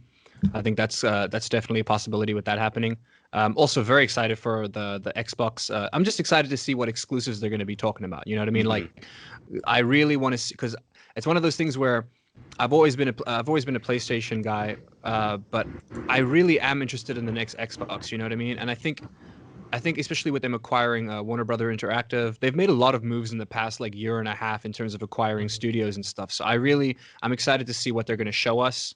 I think that's definitely a possibility with that happening. Also very excited for the Xbox. I'm just excited to see what exclusives they're going to be talking about. You know what I mean? Like, I really want to see, because it's one of those things where I've always been a PlayStation guy, but I really am interested in the next Xbox. You know what I mean? And I think especially with them acquiring Warner Brother Interactive, they've made a lot of moves in the past like year and a half in terms of acquiring studios and stuff. So I'm excited to see what they're going to show us.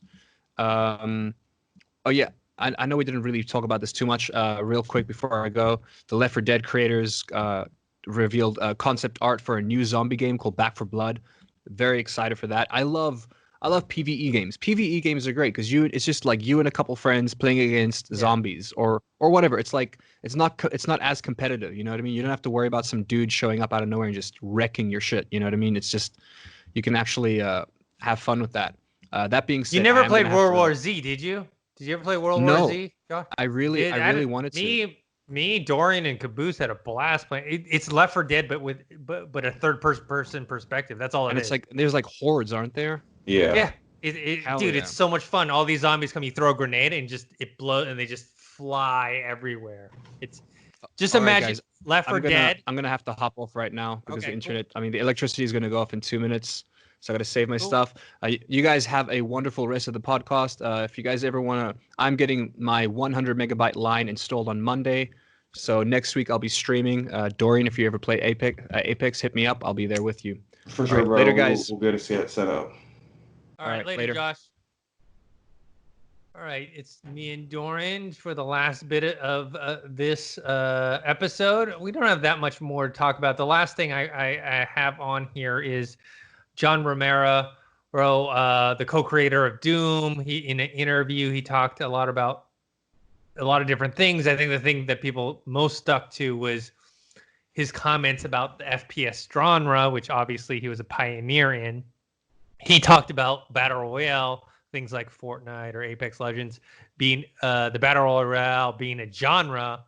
Oh yeah, I know we didn't really talk about this too much. Real quick before I go, the Left 4 Dead creators revealed concept art for a new zombie game called Back 4 Blood. Very excited for that. I love PvE games. PvE games are great because it's just like you and a couple friends playing against zombies or whatever. It's like it's not as competitive. You know what I mean? You don't have to worry about some dude showing up out of nowhere and just wrecking your shit. You know what I mean? It's just you can actually have fun with that. That being said, you never played World War Z, did you? Did you ever play World War Z, Josh? I really wanted to. Me, Dorian, and Caboose had a blast playing. It's Left 4 Dead, but a third person perspective. That's all it is. And it's like there's like hordes, aren't there? Yeah. Dude, it's so much fun. All these zombies come, you throw a grenade, and it blows, and they just fly everywhere. It's just imagine guys, Left 4 Dead. I'm gonna have to hop off right now because the internet. Cool. I mean, the electricity is gonna go off in 2 minutes. So I got to save my stuff. You guys have a wonderful rest of the podcast. If you guys ever want to, I'm getting my 100 megabyte line installed on Monday. So next week I'll be streaming. Dorian, if you ever play Apex, hit me up. I'll be there with you. For sure, bro. Later, guys. We'll get it set up. All right, later, Josh. All right, it's me and Dorian for the last bit of this episode. We don't have that much more to talk about. The last thing I have on here is John Romero, the co-creator of Doom. In an interview, he talked a lot about a lot of different things. I think the thing that people most stuck to was his comments about the FPS genre, which obviously he was a pioneer in. He talked about Battle Royale, things like Fortnite or Apex Legends, being the Battle Royale being a genre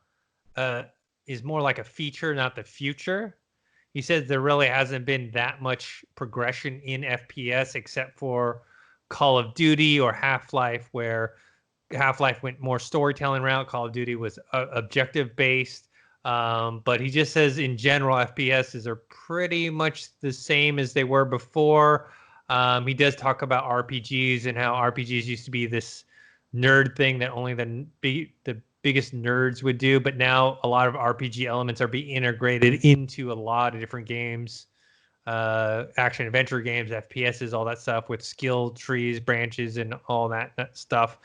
is more like a feature, not the future. He says there really hasn't been that much progression in FPS except for Call of Duty or Half-Life, where Half-Life went more storytelling route. Call of Duty was objective based. But he just says in general, FPSs are pretty much the same as they were before. He does talk about RPGs and how RPGs used to be this nerd thing that only the biggest nerds would do, but now a lot of RPG elements are being integrated into a lot of different games, action adventure games, FPSs, all that stuff with skill trees, branches, and all that stuff.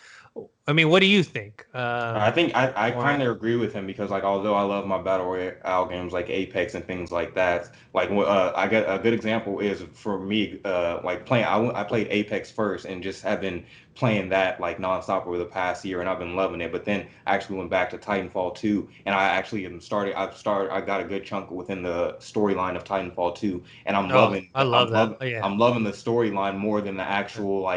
I mean, what do you think? I think I kind of agree with him because, like, although I love my Battle Royale games like Apex and things like that, like I get a good example is for me, like playing. I played Apex first and just have been playing that like nonstop over the past year, and I've been loving it. But then I actually went back to Titanfall 2, and I actually I got a good chunk within the storyline of Titanfall 2, and I'm loving. I love that. Yeah. I'm loving the storyline more than the actual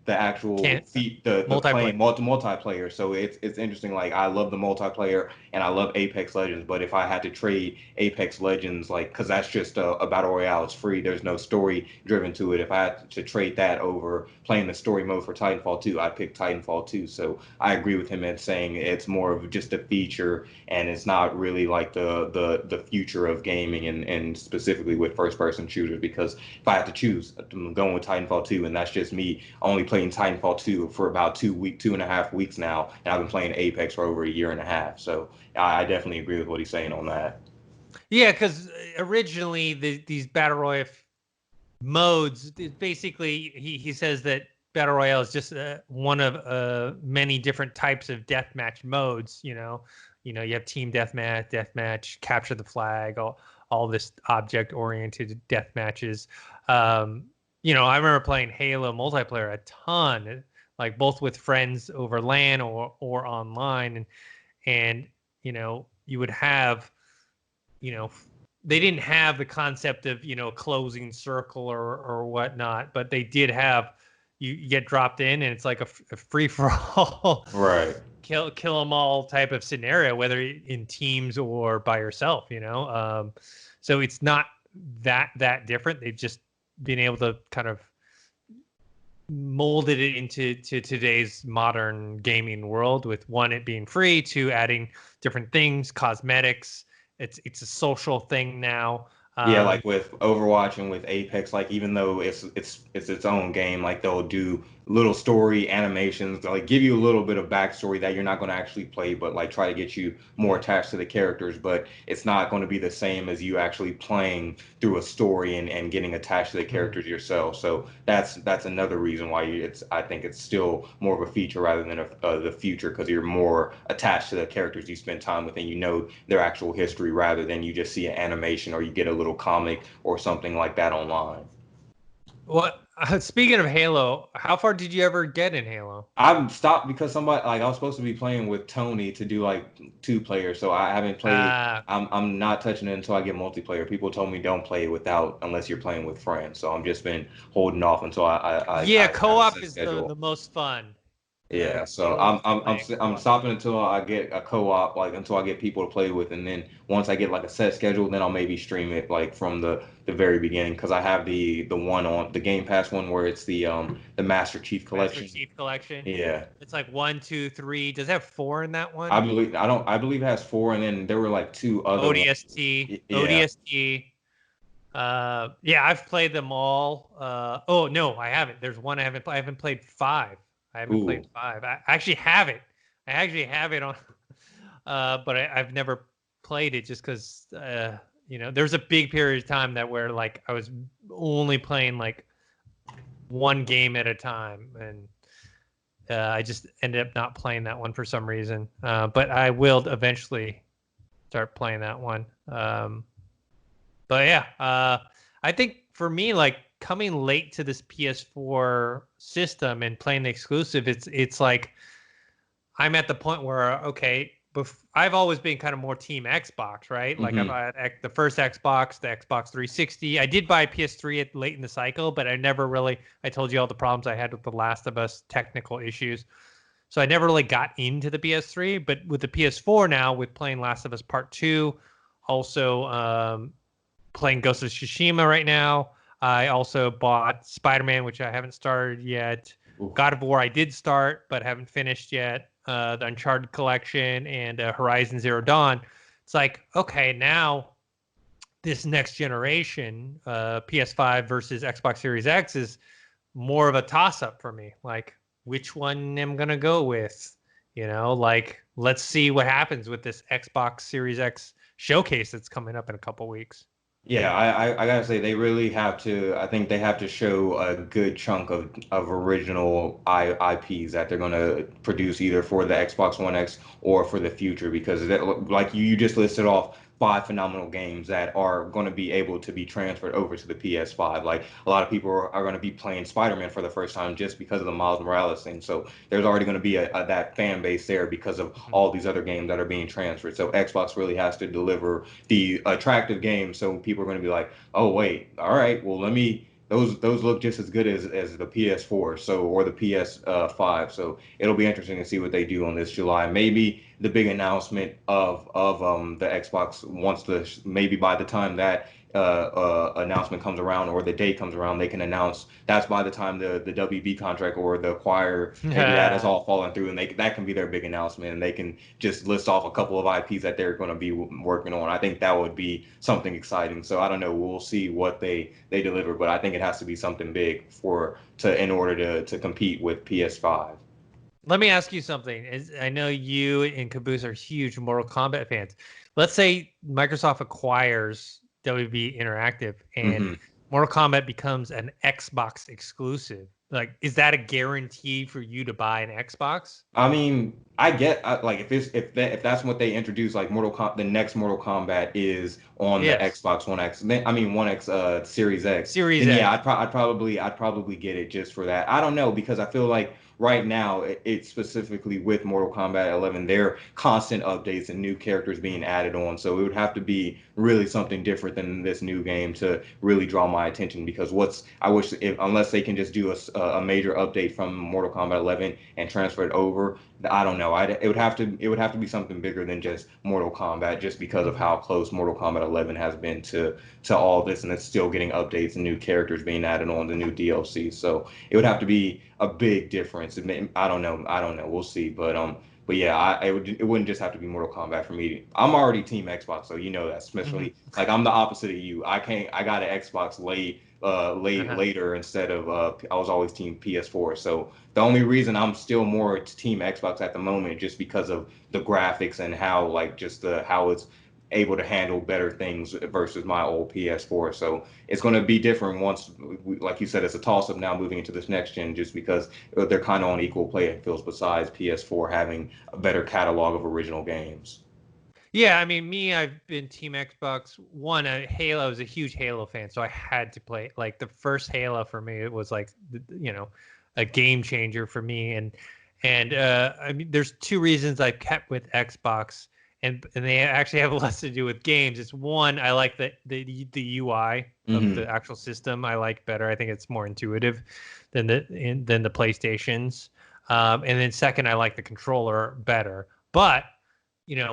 multiplayer. So it's interesting. Like, I love the multiplayer and I love Apex Legends, but if I had to trade Apex Legends, like, because that's just a battle royale, it's free, there's no story driven to it. If I had to trade that over playing the story mode for Titanfall 2, I'd pick Titanfall 2. So I agree with him in saying it's more of just a feature and it's not really like the future of gaming and specifically with first person shooters, because if I had to choose, I'm going with Titanfall 2, and that's just me only playing Titanfall 2 for about 2.5 weeks now, and I've been playing Apex for over a year and a half. So I definitely agree with what he's saying on that. Yeah, because originally these Battle Royale modes, basically he says that Battle Royale is just one of many different types of deathmatch modes. You have team deathmatch, capture the flag, all this object-oriented deathmatches. I remember playing Halo multiplayer a ton, like both with friends over LAN or online, and you would have, they didn't have the concept of closing circle or whatnot, but they did have you get dropped in and it's like a free for all, right? Kill them all type of scenario, whether in teams or by yourself. So it's not that different. They've just been able to kind of molded it into today's modern gaming world, with one, it being free, two, adding different things, cosmetics. It's a social thing now. Yeah, like with Overwatch and with Apex, like even though it's own game, like they'll do little story animations, like give you a little bit of backstory that you're not going to actually play, but like try to get you more attached to the characters. But it's not going to be the same as you actually playing through a story and getting attached to the characters yourself. So that's another reason why I think it's still more of a feature rather than the future, because you're more attached to the characters you spend time with and you know their actual history rather than you just see an animation or you get a little comic or something like that online. What? Speaking of Halo, how far did you ever get in Halo? I've stopped because somebody, like, I was supposed to be playing with Tony to do like 2 players, so I haven't played. I'm not touching it until I get multiplayer. People told me don't play it without unless you're playing with friends, so I'm just been holding off until I co-op is the most fun. Yeah, so I'm stopping until I get a co-op, like until I get people to play with, and then once I get like a set schedule, then I'll maybe stream it like from the very beginning, because I have the one on the Game Pass one where it's the Master Chief Collection. Master Chief Collection. Yeah. It's like 1, 2, 3. Does it have 4 in that one? I believe it has 4, and then there were like 2 other ODST. ones. Yeah. ODST. Yeah, I've played them all. Oh no, I haven't. There's one I haven't played 5. I haven't played 5. I actually have it. I actually have it on, but I've never played it just because, there's a big period of time where like I was only playing like one game at a time, and I just ended up not playing that one for some reason. But I will eventually start playing that one. But yeah, I think for me, like, coming late to this PS4 system and playing the exclusive, it's like I'm at the point where, okay, I've always been kind of more team Xbox, right? Like I've had the first Xbox, the Xbox 360. I did buy PS3 late in the cycle, but I never really, I told you all the problems I had with The Last of Us, technical issues. So I never really got into the PS3, but with the PS4 now, with playing Last of Us Part 2, also playing Ghost of Tsushima right now. I also bought Spider-Man, which I haven't started yet. Ooh. God of War I did start, but haven't finished yet. The Uncharted collection and Horizon Zero Dawn. It's like, okay, now this next generation, PS5 versus Xbox Series X, is more of a toss-up for me. Like, which one am I going to go with? Like, let's see what happens with this Xbox Series X showcase that's coming up in a couple weeks. Yeah, I gotta say they really have to. I think they have to show a good chunk of original IPs that they're gonna produce either for the Xbox One X or for the future, because like you just listed off 5 phenomenal games that are going to be able to be transferred over to the PS5. Like, a lot of people are going to be playing Spider-Man for the first time just because of the Miles Morales thing. So there's already going to be that fan base there because of all these other games that are being transferred. So Xbox really has to deliver the attractive games. So people are going to be like, oh wait, all right, well those look just as good as the PS4, or the PS5. So it'll be interesting to see what they do on this July. Maybe the big announcement of the Xbox, maybe by the time that announcement comes around, or the date comes around, they can announce that's by the time the WB contract or the acquire, maybe that has all fallen through, and that can be their big announcement, and they can just list off a couple of IPs that they're going to be working on. I think that would be something exciting. So I don't know, we'll see what they deliver, but I think it has to be something big in order to compete with PS5. Let me ask you something. I know you and Caboose are huge Mortal Kombat fans. Let's say Microsoft acquires WB Interactive and Mortal Kombat becomes an Xbox exclusive. Like, is that a guarantee for you to buy an Xbox? I mean, like if that's what they introduce, like the next Mortal Kombat is on the Xbox One X. One X Series X. Series X. Yeah, I'd probably get it just for that. I don't know, because I feel like right now it's specifically with Mortal Kombat 11, there are constant updates and new characters being added on. So it would have to be really something different than this new game to really draw my attention, because unless they can just do a major update from Mortal Kombat 11 and transfer it over, I don't know. It would have to be something bigger than just Mortal Kombat, just because of how close Mortal Kombat 11 has been to all this, and it's still getting updates and new characters being added on, the new DLC. So it would have to be a big difference. I don't know. We'll see. But yeah, it wouldn't just have to be Mortal Kombat for me. I'm already Team Xbox, so you know that. Especially like I'm the opposite of you. I got an Xbox later instead of I was always Team PS4. So the only reason I'm still more Team Xbox at the moment just because of the graphics and how how it's able to handle better things versus my old PS4. So it's going to be different once, like you said, it's a toss up now moving into this next gen, just because they're kind of on equal playing fields. Besides PS4 having a better catalog of original games. Yeah, I mean, I've been Team Xbox. Halo, I was a huge Halo fan, so I had to play. Like the first Halo for me, it was like, a game changer for me. And I mean, there's two reasons I've kept with Xbox, and they actually have less to do with games. It's one, I like the UI of the actual system. I like better. I think it's more intuitive than the PlayStations. And then second, I like the controller better. But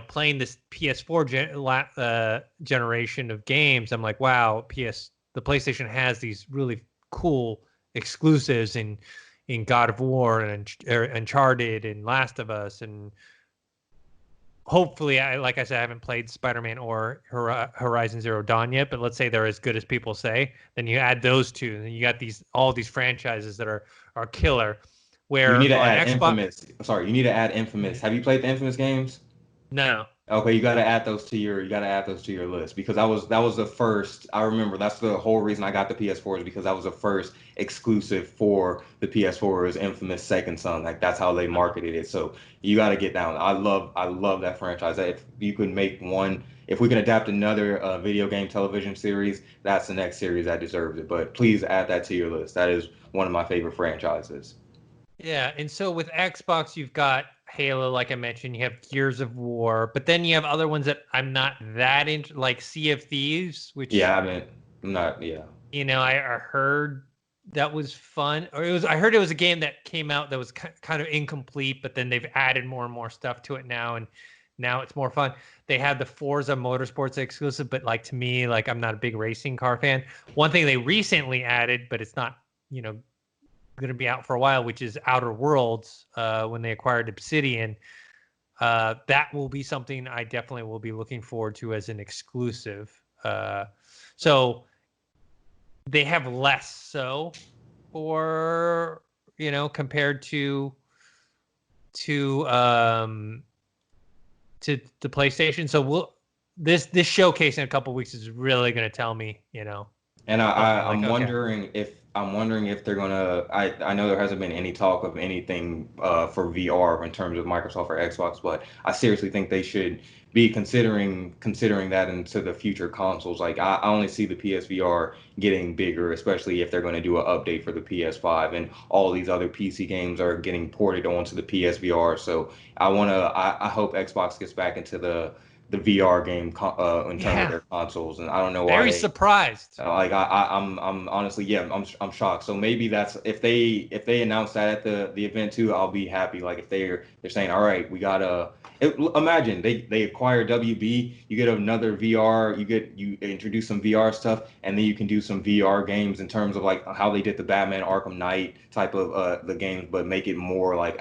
playing this PS4 generation of games, I'm like, wow, the PlayStation has these really cool exclusives in God of War and Uncharted and Last of Us, and hopefully, like I said, I haven't played Spider-Man or Horizon Zero Dawn yet, but let's say they're as good as people say. Then you add those two, and then you got all these franchises that are killer. Where you need to on add Xbox, Infamous. Sorry, you need to add Infamous. Have you played the Infamous games? No. Okay, you got to add those to your list, because that was the first. I remember that's the whole reason I got the PS4 is because that was the first exclusive for the PS4 is Infamous Second Son. Like that's how they marketed it. So you got to get down. I love that franchise. If you could make one, if we can adapt another video game television series, that's the next series that deserves it. But please add that to your list. That is one of my favorite franchises. Yeah, and so with Xbox, you've got Halo, like I mentioned. You have Gears of War, but then you have other ones that I'm not that into, like Sea of Thieves, which I'm not. Yeah. I heard that was fun, or I heard it was a game that came out that was kind of incomplete, but then they've added more and more stuff to it now, and now it's more fun. They had the Forza Motorsports exclusive, but like to me, like I'm not a big racing car fan. One thing they recently added, but it's not, going to be out for a while, which is Outer Worlds, when they acquired Obsidian. That will be something I definitely will be looking forward to as an exclusive. So they have less so, or compared to the PlayStation. So this showcase in a couple of weeks is really going to tell me, And I'm okay. wondering if they're gonna. I know there hasn't been any talk of anything for VR in terms of Microsoft or Xbox, but I seriously think they should be considering that into the future consoles. Like I only see the PSVR getting bigger, especially if they're going to do an update for the PS5, and all these other PC games are getting ported onto the PSVR. So I hope Xbox gets back into the VR game in terms of their consoles, and I don't know why. Very surprised. I'm honestly, I'm shocked. So maybe that's if they announce that at the event too, I'll be happy. Like if they're saying, all right, we gotta imagine they acquire WB, you get another VR, you introduce some VR stuff, and then you can do some VR games in terms of like how they did the Batman Arkham Knight type of the games, but make it more like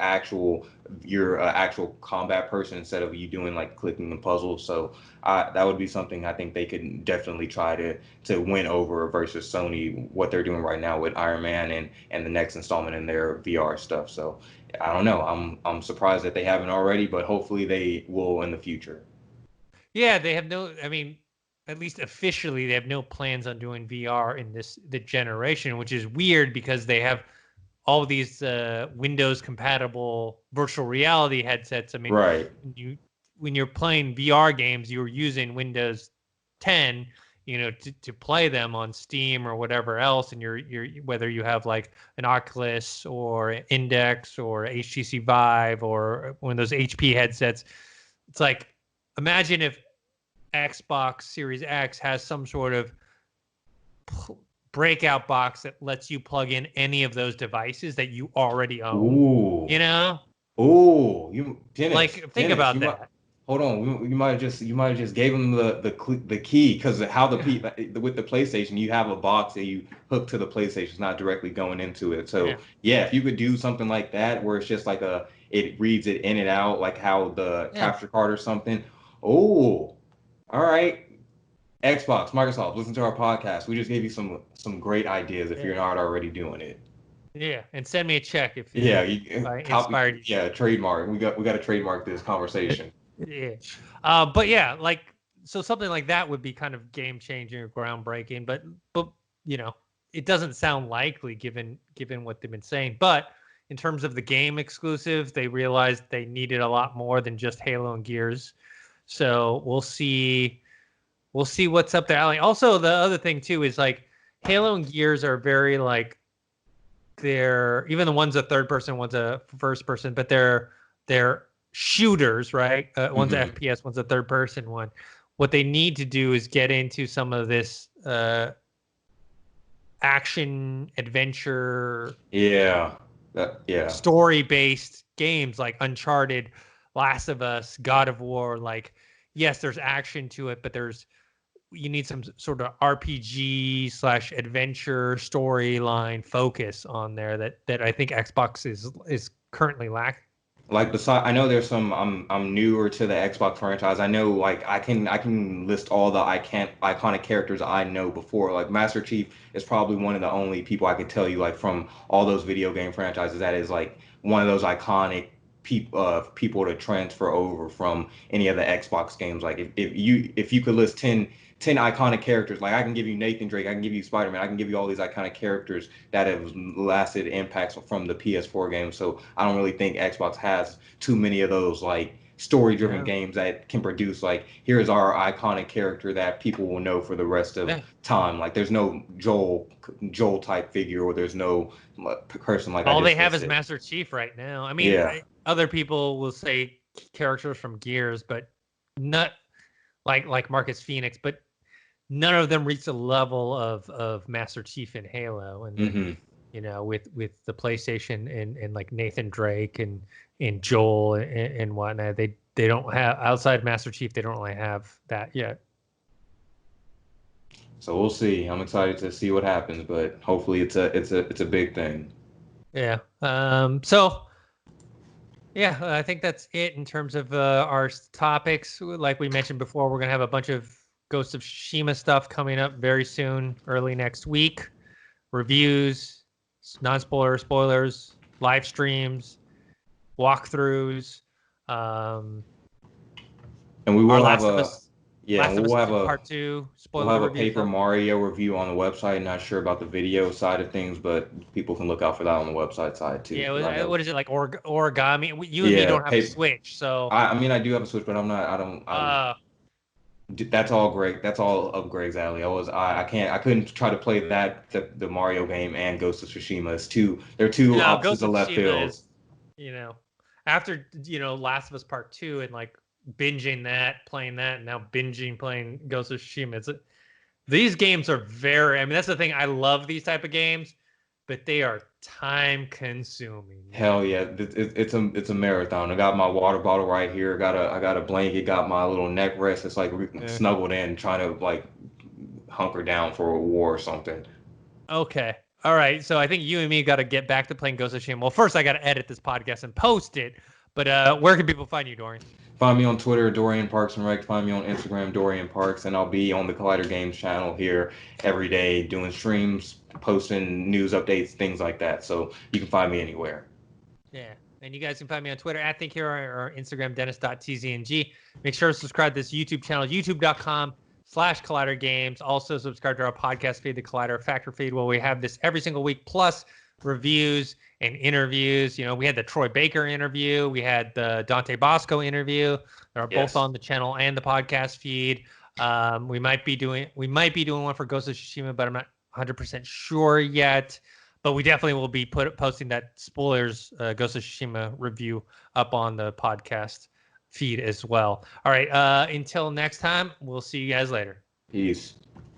you're an actual combat person instead of you doing like clicking the puzzles. So that would be something I think they could definitely try to win over versus Sony, what they're doing right now with Iron Man and the next installment in their VR stuff. So I don't know. I'm surprised that they haven't already, but hopefully they will in the future. Yeah, they have I mean, at least officially, they have no plans on doing VR in the generation, which is weird because they have all these Windows compatible virtual reality headsets. I mean, right. When you're playing VR games, you're using Windows 10, to play them on Steam or whatever else, and you're whether you have like an Oculus or Index or HTC Vive or one of those HP headsets. It's like, imagine if Xbox Series X has some sort of breakout box that lets you plug in any of those devices that you already own. Ooh. You know? Ooh, you Dennis. Like, think about that. Hold on, you might have just gave him the key because how with the PlayStation you have a box that you hook to the PlayStation, it's not directly going into it. So yeah, if you could do something like that where it's just like it reads it in and out like how the capture card or something. Oh, all right. Xbox, Microsoft, listen to our podcast. We just gave you some great ideas if you're not already doing it. Yeah, and send me a check if inspired you. Yeah, trademark. We got to trademark this conversation. Yeah. But yeah, like so something like that would be kind of game changing or groundbreaking, but you know, it doesn't sound likely given what they've been saying. But in terms of the game exclusive, they realized they needed a lot more than just Halo and Gears. So we'll see what's up there. Also, the other thing too is like Halo and Gears are very like they're even the one's a third person, one's a first person, but they're shooters, right? One's a FPS, one's a third person one. What they need to do is get into some of this action adventure, story based games like Uncharted, Last of Us, God of War. Like, yes, there's action to it, but you need some sort of RPG / adventure storyline focus on there that I think Xbox is currently lacking. Like I know there's some. I'm newer to the Xbox franchise. I know like I can list all the iconic characters I know before. Like Master Chief is probably one of the only people I could tell you like from all those video game franchises that is like one of those iconic people to transfer over from any of the Xbox games. Like if you could list 10 iconic characters, like I can give you Nathan Drake, I can give you Spider-Man, I can give you all these iconic characters that have lasted impacts from the PS4 games. So I don't really think Xbox has too many of those like story-driven games that can produce like here's our iconic character that people will know for the rest of time. Like there's no Joel type figure, or there's no person like all they have is Master Chief right now. I mean, other people will say characters from Gears, but not like Marcus Phoenix, but none of them reach the level of Master Chief in Halo, and you know, with the PlayStation and like Nathan Drake and Joel and whatnot, they don't have outside Master Chief. They don't really have that yet. So we'll see. I'm excited to see what happens, but hopefully it's a big thing. Yeah. So. Yeah, I think that's it in terms of our topics. Like we mentioned before, we're going to have a bunch of Ghost of Tsushima stuff coming up very soon, early next week. Reviews, spoilers, live streams, walkthroughs. And we will have part 2. We'll have a Paper Mario review on the website. Not sure about the video side of things, but people can look out for that on the website side too. Yeah, what is it like origami? You and me don't have a Switch, so I mean I do have a Switch, but that's all Greg. That's all up Greg's alley. I couldn't try to play the Mario game and Ghost of Tsushima. They're two opposites of left fields. You know, after Last of Us Part 2 and like binging that, playing that, and now playing Ghost of Tsushima. These games are that's the thing. I love these type of games, but they are time consuming. Hell yeah, it's a marathon. I got my water bottle right here. I got a blanket. Got my little neck rest. It's like snuggled in, trying to like hunker down for a war or something. Okay. All right. So I think you and me got to get back to playing Ghost of Tsushima. Well, first I got to edit this podcast and post it. But where can people find you, Dorian? Find me on Twitter, Dorian Parks and Rec. Find me on Instagram, Dorian Parks, and I'll be on the Collider Games channel here every day doing streams, posting news updates, things like that. So you can find me anywhere. Yeah. And you guys can find me on Twitter at ThinkHero or Instagram, Dennis.tzng. Make sure to subscribe to this YouTube channel, youtube.com/Collider Games. Also subscribe to our podcast feed, the Collider Factor feed, where we have this every single week, plus reviews and interviews. We had the Troy Baker interview, we had the Dante Bosco interview. They're both on the channel and the podcast feed. We might be doing one for Ghost of Tsushima, but I'm not 100% sure yet. But we definitely will be posting that spoilers Ghost of Tsushima review up on the podcast feed as well. All right, until next time, we'll see you guys later. Peace.